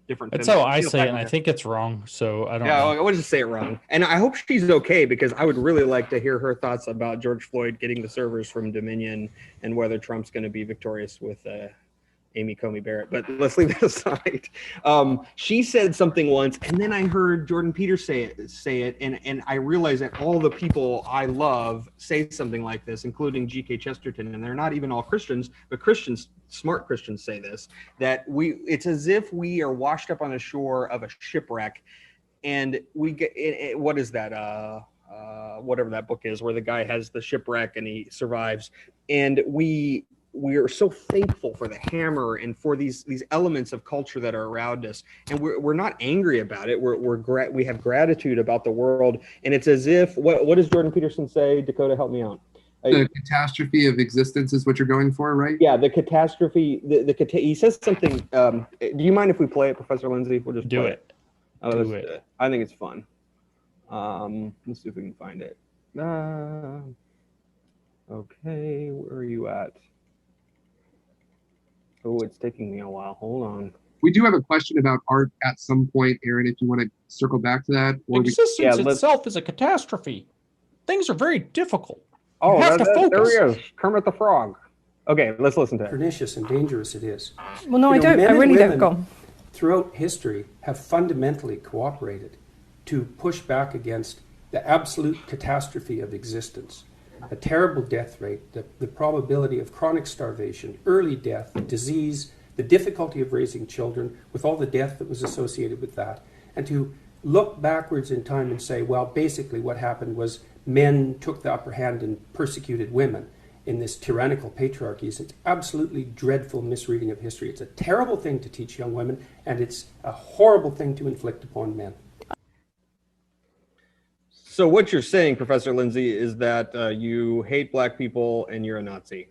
different. That's how I say it, and I think it's wrong. So I don't know. I would just say it wrong, and I hope she's okay because I would really like to hear her thoughts about George Floyd getting the servers from Dominion and whether Trump's going to be victorious with Amy Comey Barrett. But let's leave that aside. She said something once, and then I heard Jordan Peterson say it, and I realized that all the people I love say something like this, including G.K. Chesterton, and they're not even all Christians, but smart Christians say this, that it's as if we are washed up on the shore of a shipwreck, and we get, what is that? Whatever that book is, where the guy has the shipwreck and he survives, and we we are so thankful for the hammer and for these elements of culture that are around us, and we're not angry about it. We have gratitude about the world, and it's as if what does Jordan Peterson say? Dakota, help me out. The catastrophe of existence is what you're going for, right? Yeah, the catastrophe. He says something. Do you mind if we play it, Professor Lindsay? We'll just Do play it. Do it. it. I think it's fun. Let's see if we can find it. Okay, where are you at? Oh, it's taking me a while. Hold on. We do have a question about art at some point, Aaron, if you want to circle back to that. Or Existence itself is a catastrophe. Things are very difficult. Oh, you have to focus. There he is, Kermit the Frog. Okay, let's listen to it. Pernicious and dangerous it is. Well, no, I don't. I really don't. Go. Throughout history, have fundamentally cooperated to push back against the absolute catastrophe of existence. A terrible death rate, the probability of chronic starvation, early death, disease, the difficulty of raising children, with all the death that was associated with that, and to look backwards in time and say, well, basically what happened was men took the upper hand and persecuted women in this tyrannical patriarchy. It's an absolutely dreadful misreading of history. It's a terrible thing to teach young women, and it's a horrible thing to inflict upon men. So what you're saying, Professor Lindsay, is that you hate black people and you're a Nazi.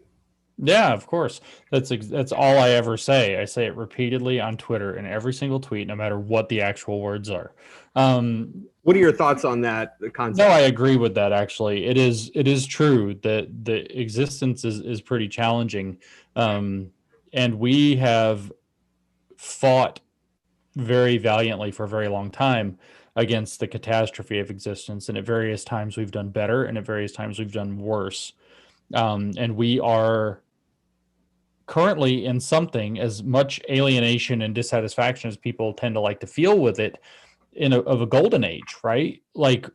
Yeah, of course. That's all I ever say. I say it repeatedly on Twitter in every single tweet, no matter what the actual words are. What are your thoughts on that concept? No, I agree with that. Actually, it is true that the existence is pretty challenging, and we have fought very valiantly for a very long time against the catastrophe of existence, and at various times we've done better, and at various times we've done worse. And we are currently in something, as much alienation and dissatisfaction as people tend to like to feel with it, of a golden age, right? Like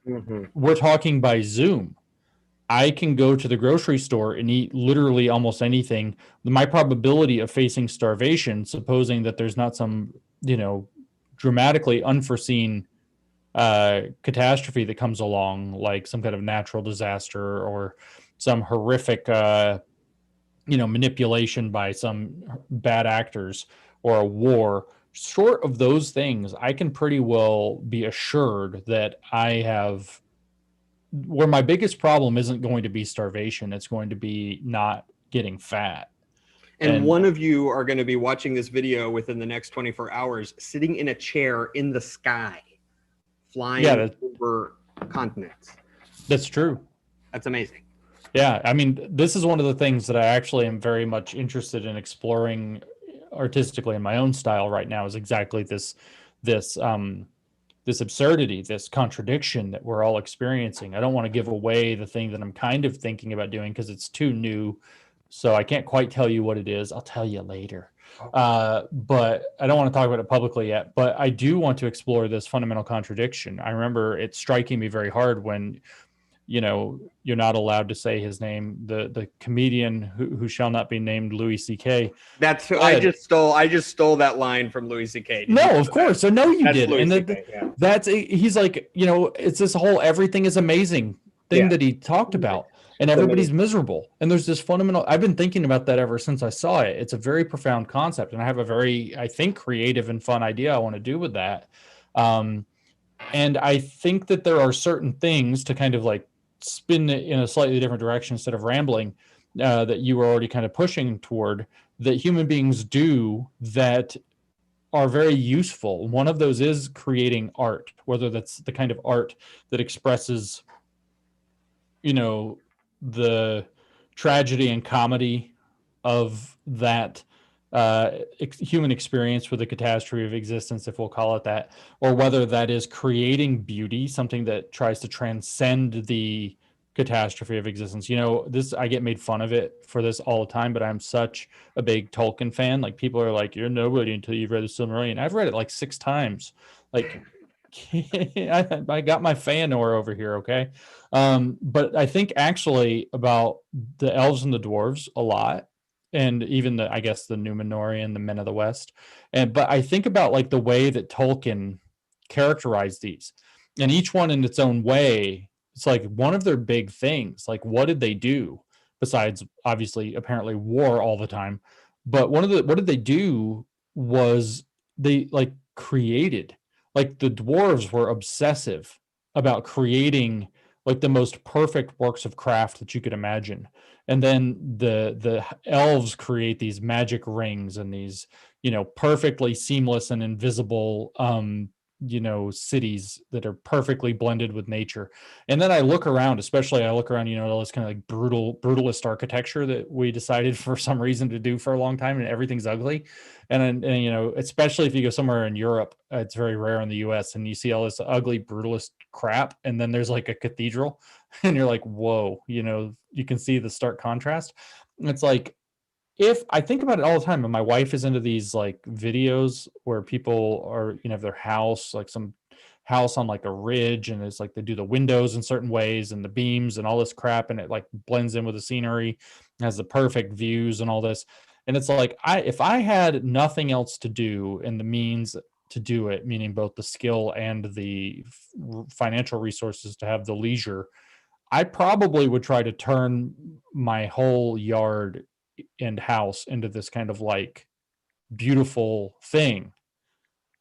we're talking by Zoom. I can go to the grocery store and eat literally almost anything. My probability of facing starvation, supposing that there's not some, dramatically unforeseen catastrophe that comes along, like some kind of natural disaster or some horrific, manipulation by some bad actors or a war. Short of those things, I can pretty well be assured that where my biggest problem isn't going to be starvation. It's going to be not getting fat. And one of you are going to be watching this video within the next 24 hours, sitting in a chair in the sky, flying over continents. That's true. That's amazing. Yeah, I mean, this is one of the things that I actually am very much interested in exploring artistically in my own style right now, is exactly this absurdity, this contradiction that we're all experiencing. I don't want to give away the thing that I'm kind of thinking about doing because it's too new, so I can't quite tell you what it is. I'll tell you later. But I don't want to talk about it publicly yet, but I do want to explore this fundamental contradiction. I remember it striking me very hard when, you're not allowed to say his name, the comedian who shall not be named, Louis C.K. That's who I just stole that line from Louis C.K. No, of course. I know you did. And CK, he's like, it's this whole everything is amazing thing that he talked about. And everybody's miserable. And there's this fundamental, I've been thinking about that ever since I saw it. It's a very profound concept. And I have a very, I think, creative and fun idea I want to do with that. And I think that there are certain things to kind of like spin it in a slightly different direction instead of rambling, that you were already kind of pushing toward, that human beings do that are very useful. One of those is creating art, whether that's the kind of art that expresses, the tragedy and comedy of that human experience with the catastrophe of existence, if we'll call it that, or whether that is creating beauty, something that tries to transcend the catastrophe of existence. I get made fun of it for this all the time, but I'm such a big Tolkien fan. Like, people are like, you're nobody until you've read the Silmarillion. I've read it like 6 times. Like, I got my Feanor over here, okay? But I think actually about the elves and the dwarves a lot, and even the Numenorian, the Men of the West. But I think about like the way that Tolkien characterized these, and each one in its own way, it's like one of their big things. Like, what did they do? besides obviously apparently war all the time. But what did they do was they like created, like the dwarves were obsessive about creating like the most perfect works of craft that you could imagine. And then the elves create these magic rings and these, perfectly seamless and invisible cities that are perfectly blended with nature. And then I look around, all this kind of like brutalist architecture that we decided for some reason to do for a long time, and everything's ugly. And especially if you go somewhere in Europe, it's very rare in the US, and you see all this ugly brutalist crap, and then there's like a cathedral and you're like, whoa, you can see the stark contrast. And it's like, if I think about it all the time, and my wife is into these like videos where people are, their house, like some house on like a ridge, and it's like they do the windows in certain ways and the beams and all this crap, and it like blends in with the scenery, has the perfect views and all this. And it's like, if I had nothing else to do and the means to do it, meaning both the skill and the financial resources to have the leisure, I probably would try to turn my whole yard and house into this kind of like beautiful thing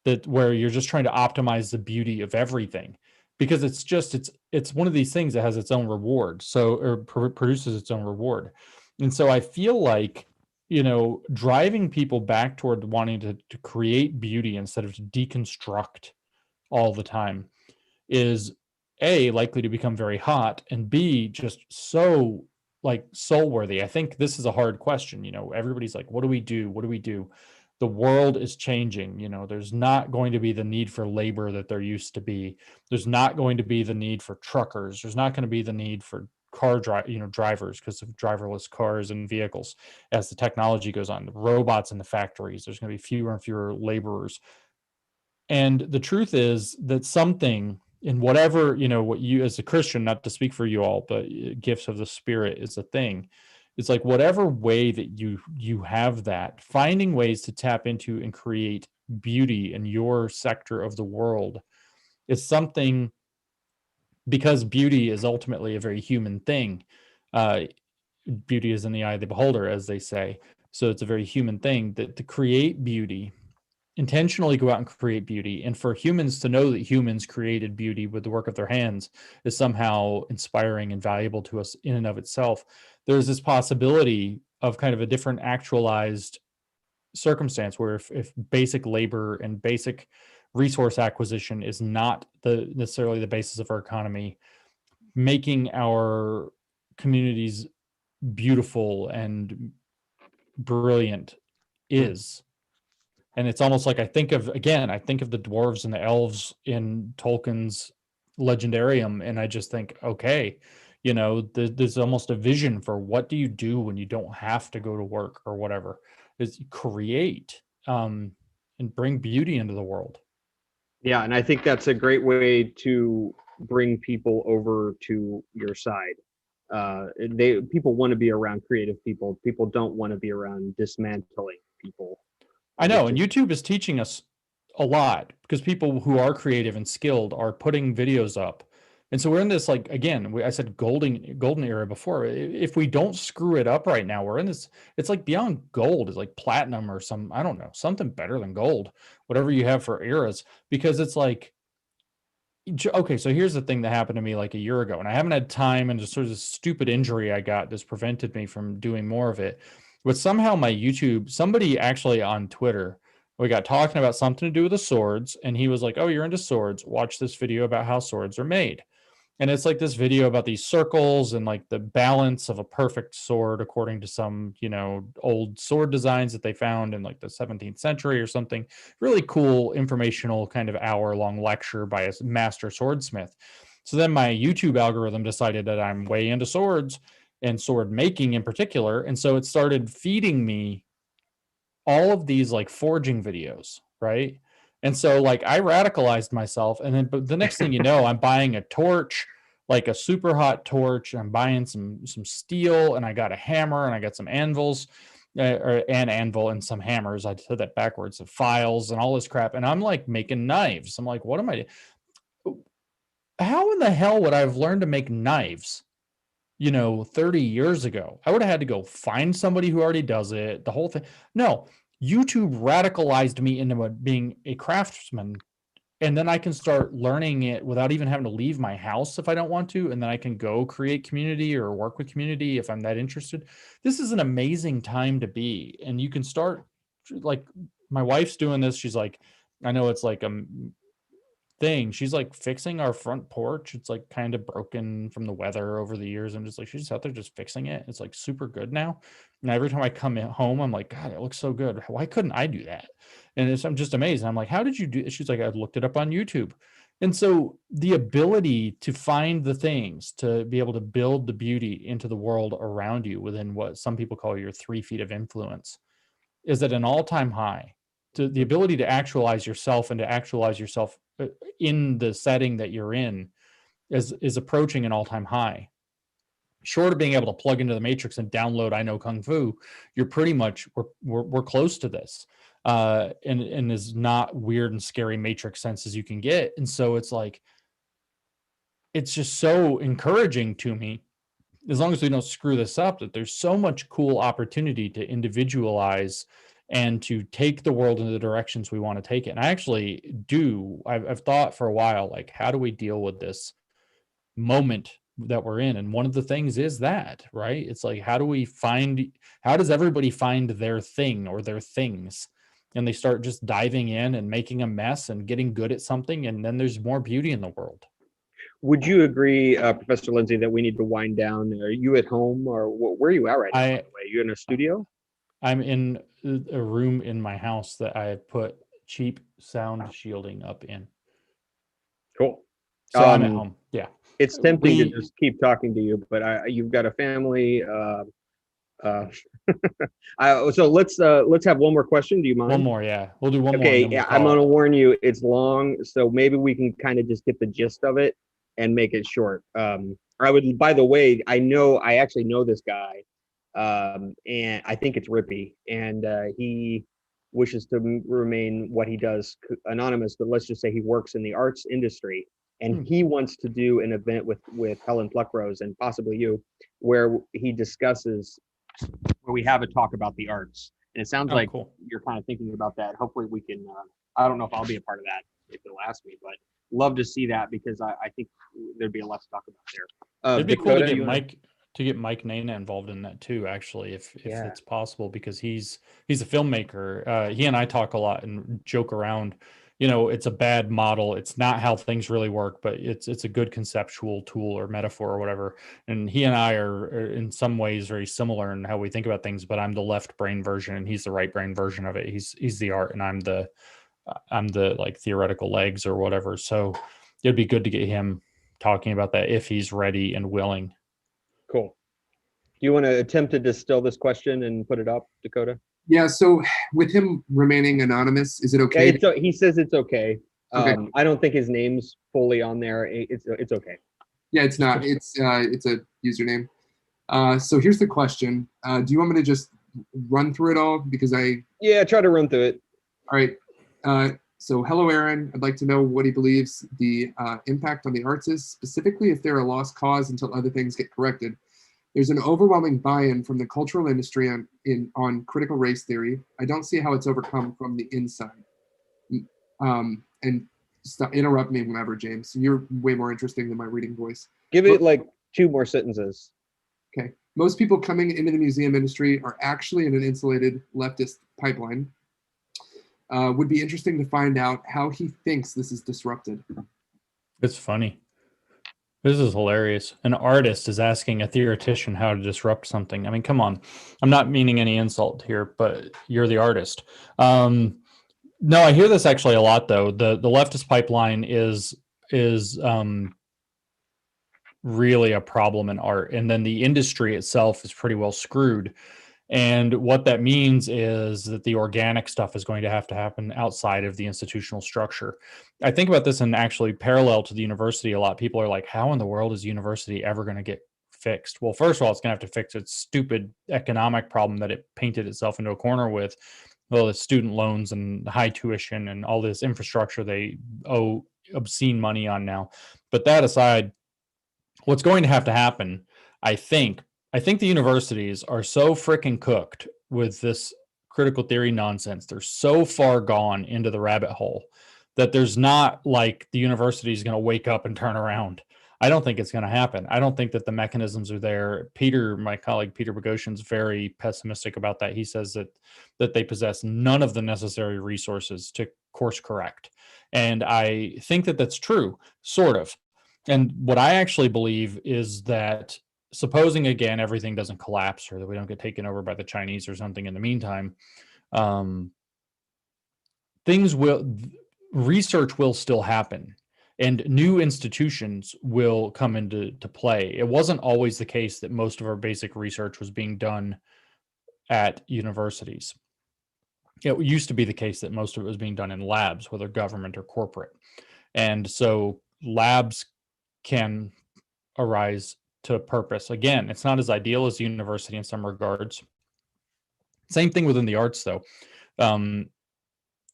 that where you're just trying to optimize the beauty of everything, because it's one of these things that has its own reward, or produces its own reward. And so I feel like, driving people back toward wanting to create beauty instead of to deconstruct all the time is A, likely to become very hot, and B, just so like soul worthy. I think this is a hard question. Everybody's like, what do we do? What do we do? The world is changing. There's not going to be the need for labor that there used to be. There's not going to be the need for truckers. There's not going to be the need for drivers, because of driverless cars and vehicles. As the technology goes on, the robots in the factories, there's going to be fewer and fewer laborers. And the truth is that something in whatever, what you as a Christian, not to speak for you all, but gifts of the Spirit is a thing. It's like whatever way that you have that, finding ways to tap into and create beauty in your sector of the world is something, because beauty is ultimately a very human thing. Beauty is in the eye of the beholder, as they say. So it's a very human thing that to create beauty, intentionally go out and create beauty, and for humans to know that humans created beauty with the work of their hands is somehow inspiring and valuable to us in and of itself. There's this possibility of kind of a different actualized circumstance where if basic labor and basic resource acquisition is not necessarily the basis of our economy, making our communities beautiful and brilliant is. And it's almost like I think of the dwarves and the elves in Tolkien's Legendarium, and I just think, okay, there's almost a vision for what do you do when you don't have to go to work or whatever, is create and bring beauty into the world. Yeah, and I think that's a great way to bring people over to your side. People want to be around creative people. People don't want to be around dismantling people. I know, and YouTube is teaching us a lot, because people who are creative and skilled are putting videos up. And so we're in this, like, again, I said golden era before. If we don't screw it up right now, we're in this, it's like beyond gold. It's like platinum or some, I don't know, something better than gold, whatever you have for eras, because it's like, okay, so here's the thing that happened to me like a year ago, and I haven't had time, and just sort of this stupid injury I got that's prevented me from doing more of it. But somehow my YouTube, somebody actually on Twitter, we got talking about something to do with the swords, and he was like, oh, you're into swords, watch this video about how swords are made. And it's like this video about these circles and like the balance of a perfect sword according to some, old sword designs that they found in like the 17th century or something. Really cool, informational kind of hour-long lecture by a master swordsmith. So then my YouTube algorithm decided that I'm way into swords and sword making in particular. And so it started feeding me all of these like forging videos, right? And so like I radicalized myself, and then but the next thing you know, I'm buying a torch, like a super hot torch. I'm buying some steel, and I got a hammer, and I got some anvils, an anvil and some hammers. I said that backwards, of files and all this crap. And I'm like making knives. I'm like, what am I? How in the hell would I have learned to make knives 30 years ago. I would have had to go find somebody who already does it, the whole thing. No, YouTube radicalized me into being a craftsman. And then I can start learning it without even having to leave my house if I don't want to. And then I can go create community or work with community if I'm that interested. This is an amazing time to be. And you can start, like, my wife's doing this. She's like, I know it's like a thing. She's like fixing our front porch. It's like kind of broken from the weather over the years. I'm just like, she's just out there just fixing it. It's like super good now. And every time I come home, I'm like, God, it looks so good. Why couldn't I do that? And I'm just amazed. I'm like, how did you do it? She's like, I looked it up on YouTube. And so the ability to find the things, to be able to build the beauty into the world around you within what some people call your 3 feet of influence is at an all-time high. To the ability to actualize yourself and to actualize yourself in the setting that you're in is approaching an all-time high. Short of being able to plug into the matrix and download I Know Kung Fu, you're pretty much we're close to this, and as not weird and scary matrix sense as you can get. And so it's like, it's just so encouraging to me, as long as we don't screw this up, that there's so much cool opportunity to individualize and to take the world in the directions we want to take it. And I actually do. I've thought for a while, like, how do we deal with this moment that we're in? And one of the things is that, right? It's like, how does everybody find their thing or their things? And they start just diving in and making a mess and getting good at something. And then there's more beauty in the world. Would you agree, Professor Lindsay, that we need to wind down? Are you at home, or where are you at right now, by the way? Are you in a studio? I'm in a room in my house that I have put cheap sound shielding up in. Cool. So I'm at home. Yeah. It's tempting to just keep talking to you, but you've got a family. So let's have one more question. Do you mind? One more, yeah. We'll do one more. Okay, yeah, I'm gonna warn you, it's long, so maybe we can kind of just get the gist of it and make it short. I would, by the way, I actually know this guy, and I think it's Rippy, and he wishes to remain what he does anonymous, but let's just say he works in the arts industry, and he wants to do an event with Helen Pluckrose and possibly you, where he discusses, where we have a talk about the arts. And it sounds like cool. You're kind of thinking about that. Hopefully we can, I don't know if I'll be a part of that if they'll ask me, but love to see that, because I think there'd be a lot to talk about there. It'd be cool to get Mike Nana involved in that too, actually, if it's possible, because he's a filmmaker. He and I talk a lot and joke around. It's a bad model. It's not how things really work, but it's a good conceptual tool or metaphor or whatever. And he and I are in some ways very similar in how we think about things, but I'm the left brain version and he's the right brain version of it. He's the art and I'm the like theoretical legs or whatever. So it'd be good to get him talking about that if he's ready and willing. Cool. Do you want to attempt to distill this question and put it up, Dakota? Yeah, so with him remaining anonymous, is it okay? Yeah, he says it's okay. I don't think his name's fully on there. It's okay. Yeah, it's not. It's a username. So here's the question. Do you want me to just run through it all? Because try to run through it. All right. So hello, Aaron. I'd like to know what he believes the impact on the arts is, specifically if they're a lost cause until other things get corrected. There's an overwhelming buy-in from the cultural industry on critical race theory. I don't see how it's overcome from the inside. And interrupt me whenever, James. You're way more interesting than my reading voice. Give it like 2 more sentences. Okay. Most people coming into the museum industry are actually in an insulated leftist pipeline. Would be interesting to find out how he thinks this is disrupted. It's funny. This is hilarious. An artist is asking a theoretician how to disrupt something. I mean, come on. I'm not meaning any insult here, but you're the artist. No, I hear this actually a lot, though. The leftist pipeline is really a problem in art. And then the industry itself is pretty well screwed. And what that means is that the organic stuff is going to have to happen outside of the institutional structure. I think about this and actually parallel to the university a lot. People are like, how in the world is university ever going to get fixed? Well, first of all, it's going to have to fix its stupid economic problem that it painted itself into a corner with. Well, the student loans and high tuition and all this infrastructure they owe obscene money on now. But that aside, what's going to happen, I think the universities are so freaking cooked with this critical theory nonsense. They're so far gone into the rabbit hole that there's not like the university is going to wake up and turn around. I don't think it's going to happen. I don't think that the mechanisms are there. Peter, my colleague Peter Bogosian's very pessimistic about that. He says that they possess none of the necessary resources to course correct. And I think that that's true, sort of. And what I actually believe is that, supposing again everything doesn't collapse or that we don't get taken over by the Chinese or something in the meantime, research will still happen and new institutions will come into play. It wasn't always the case that most of our basic research was being done at universities. It used to be the case that most of it was being done in labs, whether government or corporate. And so labs can arise to a purpose. Again, it's not as ideal as the university in some regards. Same thing within the arts, though.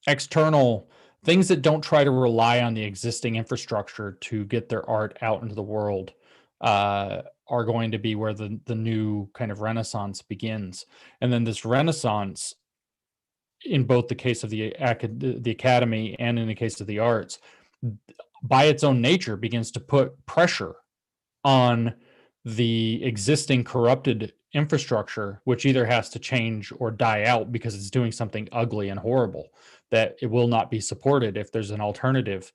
External things that don't try to rely on the existing infrastructure to get their art out into the world are going to be where the new kind of renaissance begins. And then this renaissance, in both the case of the academy and in the case of the arts, by its own nature begins to put pressure on the existing corrupted infrastructure, which either has to change or die out because it's doing something ugly and horrible that it will not be supported if there's an alternative.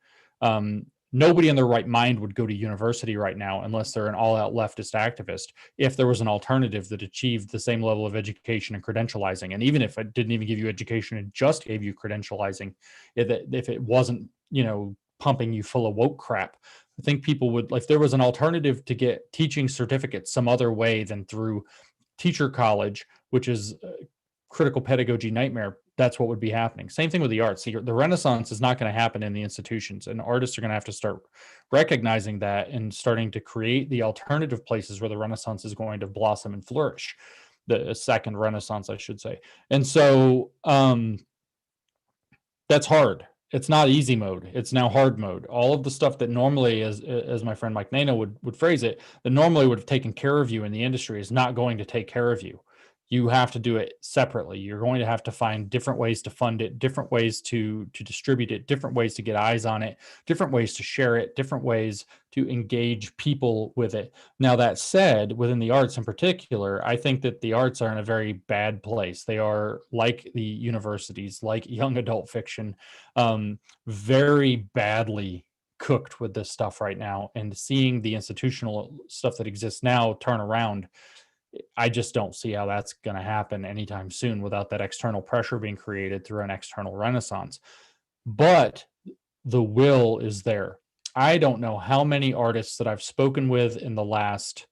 Nobody in their right mind would go to university right now unless they're an all-out leftist activist if there was an alternative that achieved the same level of education and credentializing. And even if it didn't even give you education and just gave you credentializing, if it wasn't, pumping you full of woke crap, I think people would, if there was an alternative to get teaching certificates some other way than through teacher college, which is a critical pedagogy nightmare, that's what would be happening. Same thing with the arts. The Renaissance is not going to happen in the institutions, and artists are going to have to start recognizing that and starting to create the alternative places where the Renaissance is going to blossom and flourish. The second Renaissance, I should say. And so that's hard. It's not easy mode. It's now hard mode. All of the stuff that normally, as my friend Mike Nano would phrase it, that normally would have taken care of you in the industry is not going to take care of you. You have to do it separately. You're going to have to find different ways to fund it, different ways to distribute it, different ways to get eyes on it, different ways to share it, different ways to engage people with it. Now, that said, within the arts in particular, I think that the arts are in a very bad place. They are, like the universities, like young adult fiction, very badly cooked with this stuff right now. And seeing the institutional stuff that exists now turn around, I just don't see how that's going to happen anytime soon without that external pressure being created through an external renaissance. But the will is there. I don't know how many artists that I've spoken with in the last,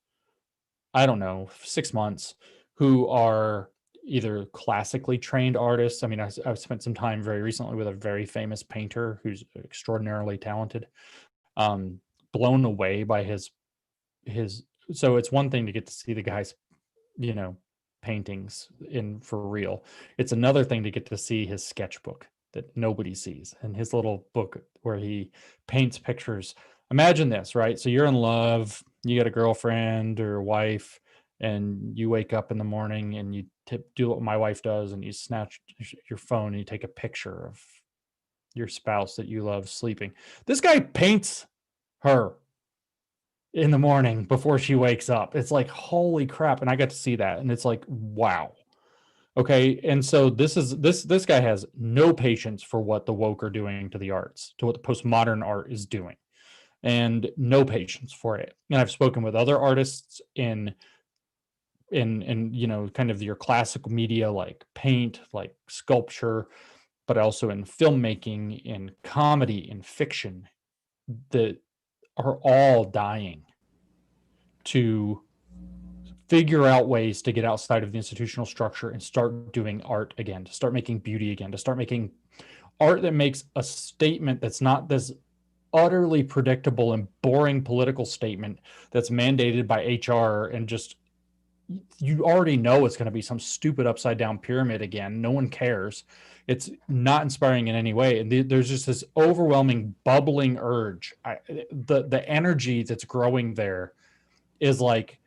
6 months, who are either classically trained artists. I mean, I've spent some time very recently with a very famous painter who's extraordinarily talented, blown away by his. So it's one thing to get to see the guy's paintings in for real. It's another thing to get to see his sketchbook that nobody sees, and his little book where he paints pictures. Imagine this, right? So you're in love, you got a girlfriend or a wife, and you wake up in the morning and you do what my wife does, and you snatch your phone and you take a picture of your spouse that you love sleeping. This guy paints her in the morning before she wakes up. It's like, holy crap. And I got to see that, and it's like, wow. Okay. And so this guy has no patience for what the woke are doing to the arts, to what the postmodern art is doing, and no patience for it. And I've spoken with other artists in kind of your classical media, like paint, like sculpture, but also in filmmaking, in comedy, in fiction, that are all dying to figure out ways to get outside of the institutional structure and start doing art again, to start making beauty again, to start making art that makes a statement that's not this utterly predictable and boring political statement that's mandated by HR, and just, you already know it's going to be some stupid upside down pyramid again. No one cares. It's not inspiring in any way. And there's just this overwhelming bubbling urge. The energy that's growing there is like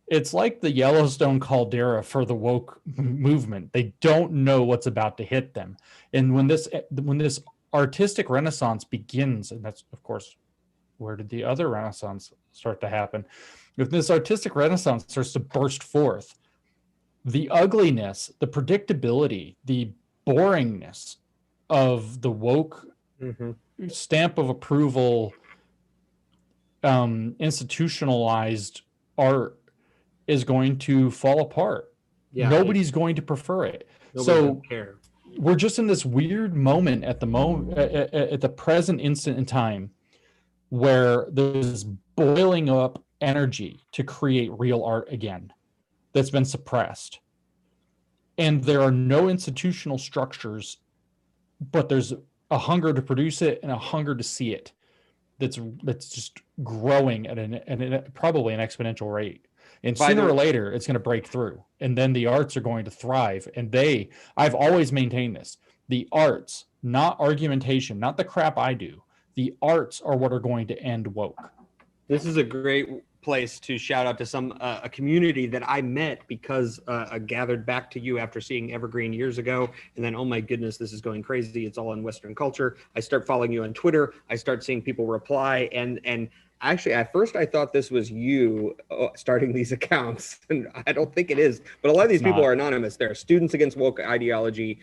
it's like the Yellowstone caldera for the woke movement. They don't know what's about to hit them. And when this artistic renaissance begins, and that's of course where did the other renaissance start to happen? If this artistic renaissance starts to burst forth, the ugliness, the predictability, the boringness of the woke stamp of approval, institutionalized art is going to fall apart. Yeah, nobody's going to prefer it. So we're just in this weird moment at the present instant in time where there's boiling up energy to create real art again that's been suppressed. And there are no institutional structures, but there's a hunger to produce it and a hunger to see it that's just growing at probably an exponential rate. And sooner or later, it's going to break through. And then the arts are going to thrive. And I've always maintained this. The arts, not argumentation, not the crap I do. The arts are what are going to end woke. This is a great place to shout out to a community that I met because I gathered back to you after seeing Evergreen years ago. And then, oh my goodness, this is going crazy. It's all in Western culture. I start following you on Twitter. I start seeing people reply. And actually, at first, I thought this was you starting these accounts, and I don't think it is. But a lot of these people are anonymous. There are students against woke ideology,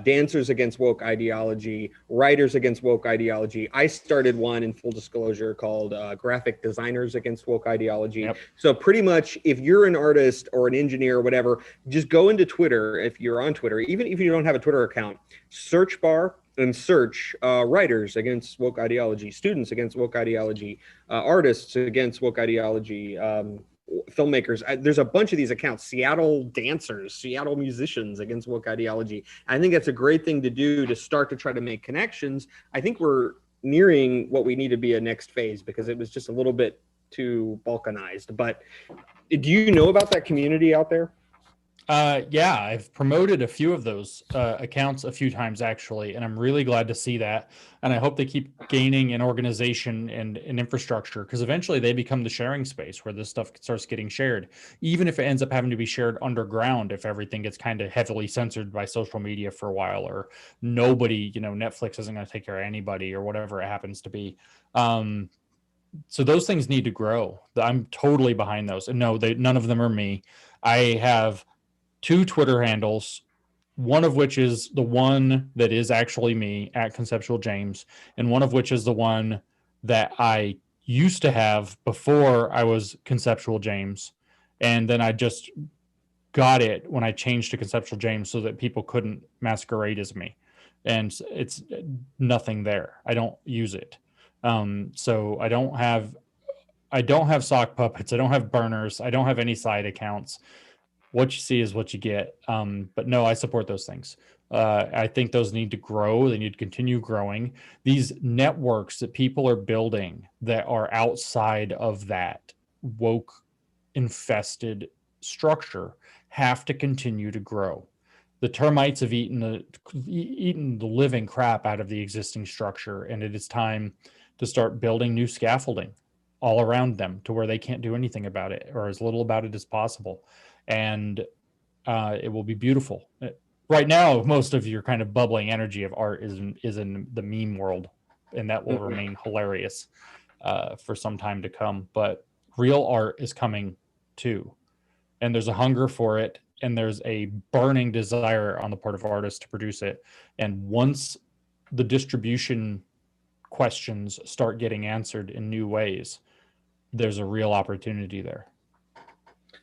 dancers against woke ideology, writers against woke ideology. I started one, in full disclosure, called Graphic Designers Against Woke Ideology. Yep. So pretty much, if you're an artist or an engineer or whatever, just go into Twitter, if you're on Twitter, even if you don't have a Twitter account, search bar, and search writers against woke ideology, students against woke ideology, artists against woke ideology, filmmakers. There's a bunch of these accounts, Seattle dancers, Seattle musicians against woke ideology. I think that's a great thing to do to start to try to make connections. I think we're nearing what we need to be a next phase because it was just a little bit too balkanized. But do you know about that community out there? Yeah, I've promoted a few of those accounts a few times actually, and I'm really glad to see that. And I hope they keep gaining an organization and an infrastructure because eventually they become the sharing space where this stuff starts getting shared, even if it ends up having to be shared underground if everything gets kind of heavily censored by social media for a while, or nobody, Netflix isn't going to take care of anybody or whatever it happens to be. So those things need to grow. I'm totally behind those. And no, none of them are me. I have 2 Twitter handles, one of which is the one that is actually me at Conceptual James, and one of which is the one that I used to have before I was Conceptual James. And then I just got it when I changed to Conceptual James so that people couldn't masquerade as me. And it's nothing there. I don't use it. So I don't have sock puppets. I don't have burners. I don't have any side accounts. What you see is what you get. But no, I support those things. I think those need to grow. They need to continue growing. These networks that people are building that are outside of that woke infested structure have to continue to grow. The termites have eaten the living crap out of the existing structure, and it is time to start building new scaffolding all around them to where they can't do anything about it or as little about it as possible. And it will be beautiful. Right now, most of your kind of bubbling energy of art is in the meme world, and that will remain hilarious for some time to come. But real art is coming too, and there's a hunger for it, and there's a burning desire on the part of artists to produce it. And once the distribution questions start getting answered in new ways, there's a real opportunity there.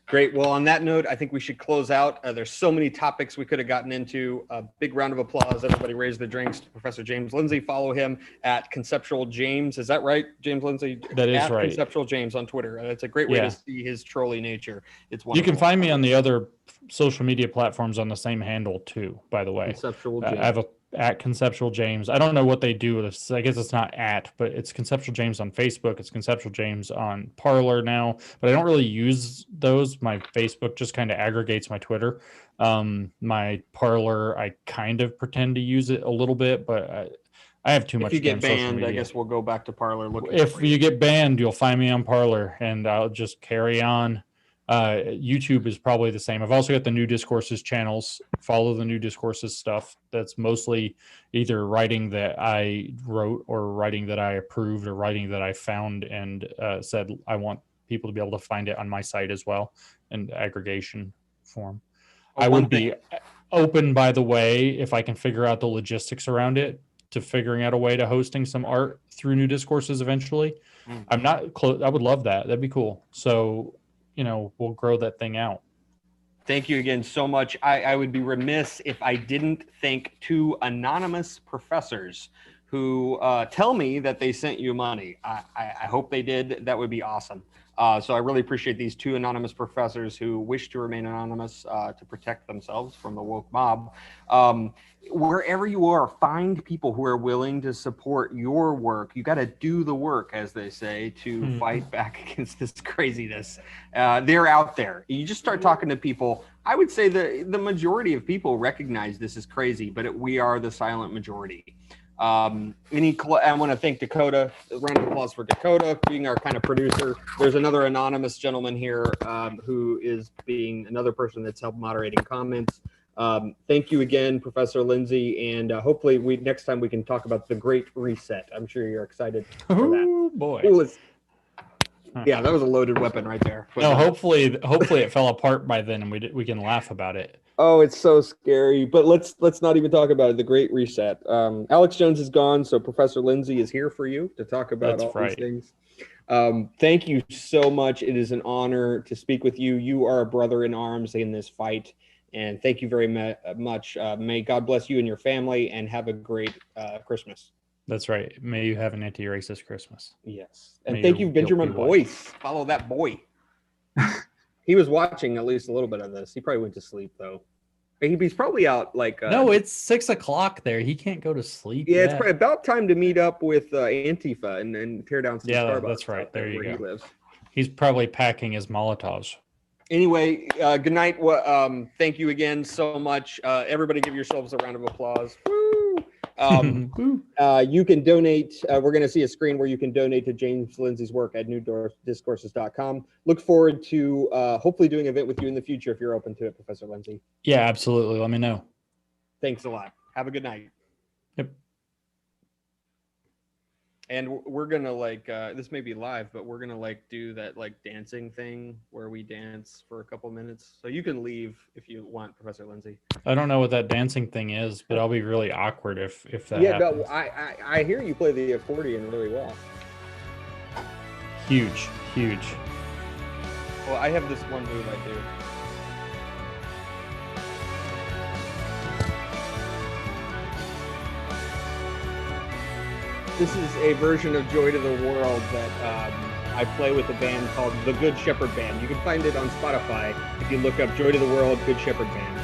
Great. Well, on that note, I think we should close out. There's so many topics we could have gotten into. A big round of applause. Everybody raise their drinks to Professor James Lindsay. Follow him at Conceptual James. Is that right, James Lindsay? That is at right. Conceptual James on Twitter. It's a great way to see his trolly nature. It's wonderful. You can find me on the other social media platforms on the same handle too, by the way. Conceptual James. I have at Conceptual James. I don't know what they do with this. I guess it's not at, but it's Conceptual James on Facebook. It's Conceptual James on Parler now, but I don't really use those. My Facebook just kind of aggregates my Twitter. My Parler, I kind of pretend to use it a little bit, but I have too much. If you get banned, I guess we'll go back to Parler. If you get banned, you'll find me on Parler, and I'll just carry on YouTube is probably the same. I've also got the New Discourses channels. Follow the New Discourses stuff. That's mostly either writing that I wrote or writing that I approved or writing that I found and said I want people to be able to find it on my site as well in aggregation form. I would be open, by the way, if I can figure out the logistics around it, to figuring out a way to hosting some art through New Discourses eventually. I'm not close. I would love that. That'd be cool. So, we'll grow that thing out. Thank you again so much. I would be remiss if I didn't thank 2 anonymous professors who tell me that they sent you money. I hope they did. That would be awesome. So I really appreciate these 2 anonymous professors who wish to remain anonymous to protect themselves from the woke mob. Wherever you are, find people who are willing to support your work. You got to do the work, as they say, to fight back against this craziness. They're out there. You just start talking to people. I would say the majority of people recognize this is crazy, but we are the silent majority. I want to thank Dakota. A round of applause for Dakota being our kind of producer. There's another anonymous gentleman here who is being another person that's helped moderating comments. Thank you again, Professor Lindsay, and hopefully next time we can talk about the Great Reset. I'm sure you're excited for that. Oh boy! Yeah, that was a loaded weapon right there. No, hopefully it fell apart by then, and we can laugh about it. Oh, it's so scary. But let's not even talk about it. The Great Reset. Alex Jones is gone, so Professor Lindsay is here for you to talk about these things. Thank you so much. It is an honor to speak with you. You are a brother in arms in this fight, and thank you very much. May God bless you and your family, and have a great Christmas. That's right. May you have an anti-racist Christmas. Yes, and thank you, Benjamin Boyce. Follow that boy. He was watching at least a little bit of this. He probably went to sleep though. He's probably out like. No, it's 6 o'clock there. He can't go to sleep. Yeah, it's probably about time to meet up with Antifa and tear down some Starbucks. That's right. There you go. He lives. He's probably packing his Molotovs. Anyway, good night. Thank you again so much. Everybody, give yourselves a round of applause. Woo! You can donate. We're going to see a screen where you can donate to James Lindsay's work at newdiscourses.com. Look forward to hopefully doing an event with you in the future if you're open to it, Professor Lindsay. Yeah, absolutely. Let me know. Thanks a lot. Have a good night. Yep. And we're going to this may be live, but we're going to do that dancing thing where we dance for a couple minutes. So you can leave if you want, Professor Lindsay. I don't know what that dancing thing is, but I'll be really awkward if that happens. No, I hear you play the accordion really well. Huge. Well, I have this one move I do. This is a version of Joy to the World that I play with a band called the Good Shepherd Band. You can find it on Spotify if you look up Joy to the World, Good Shepherd Band.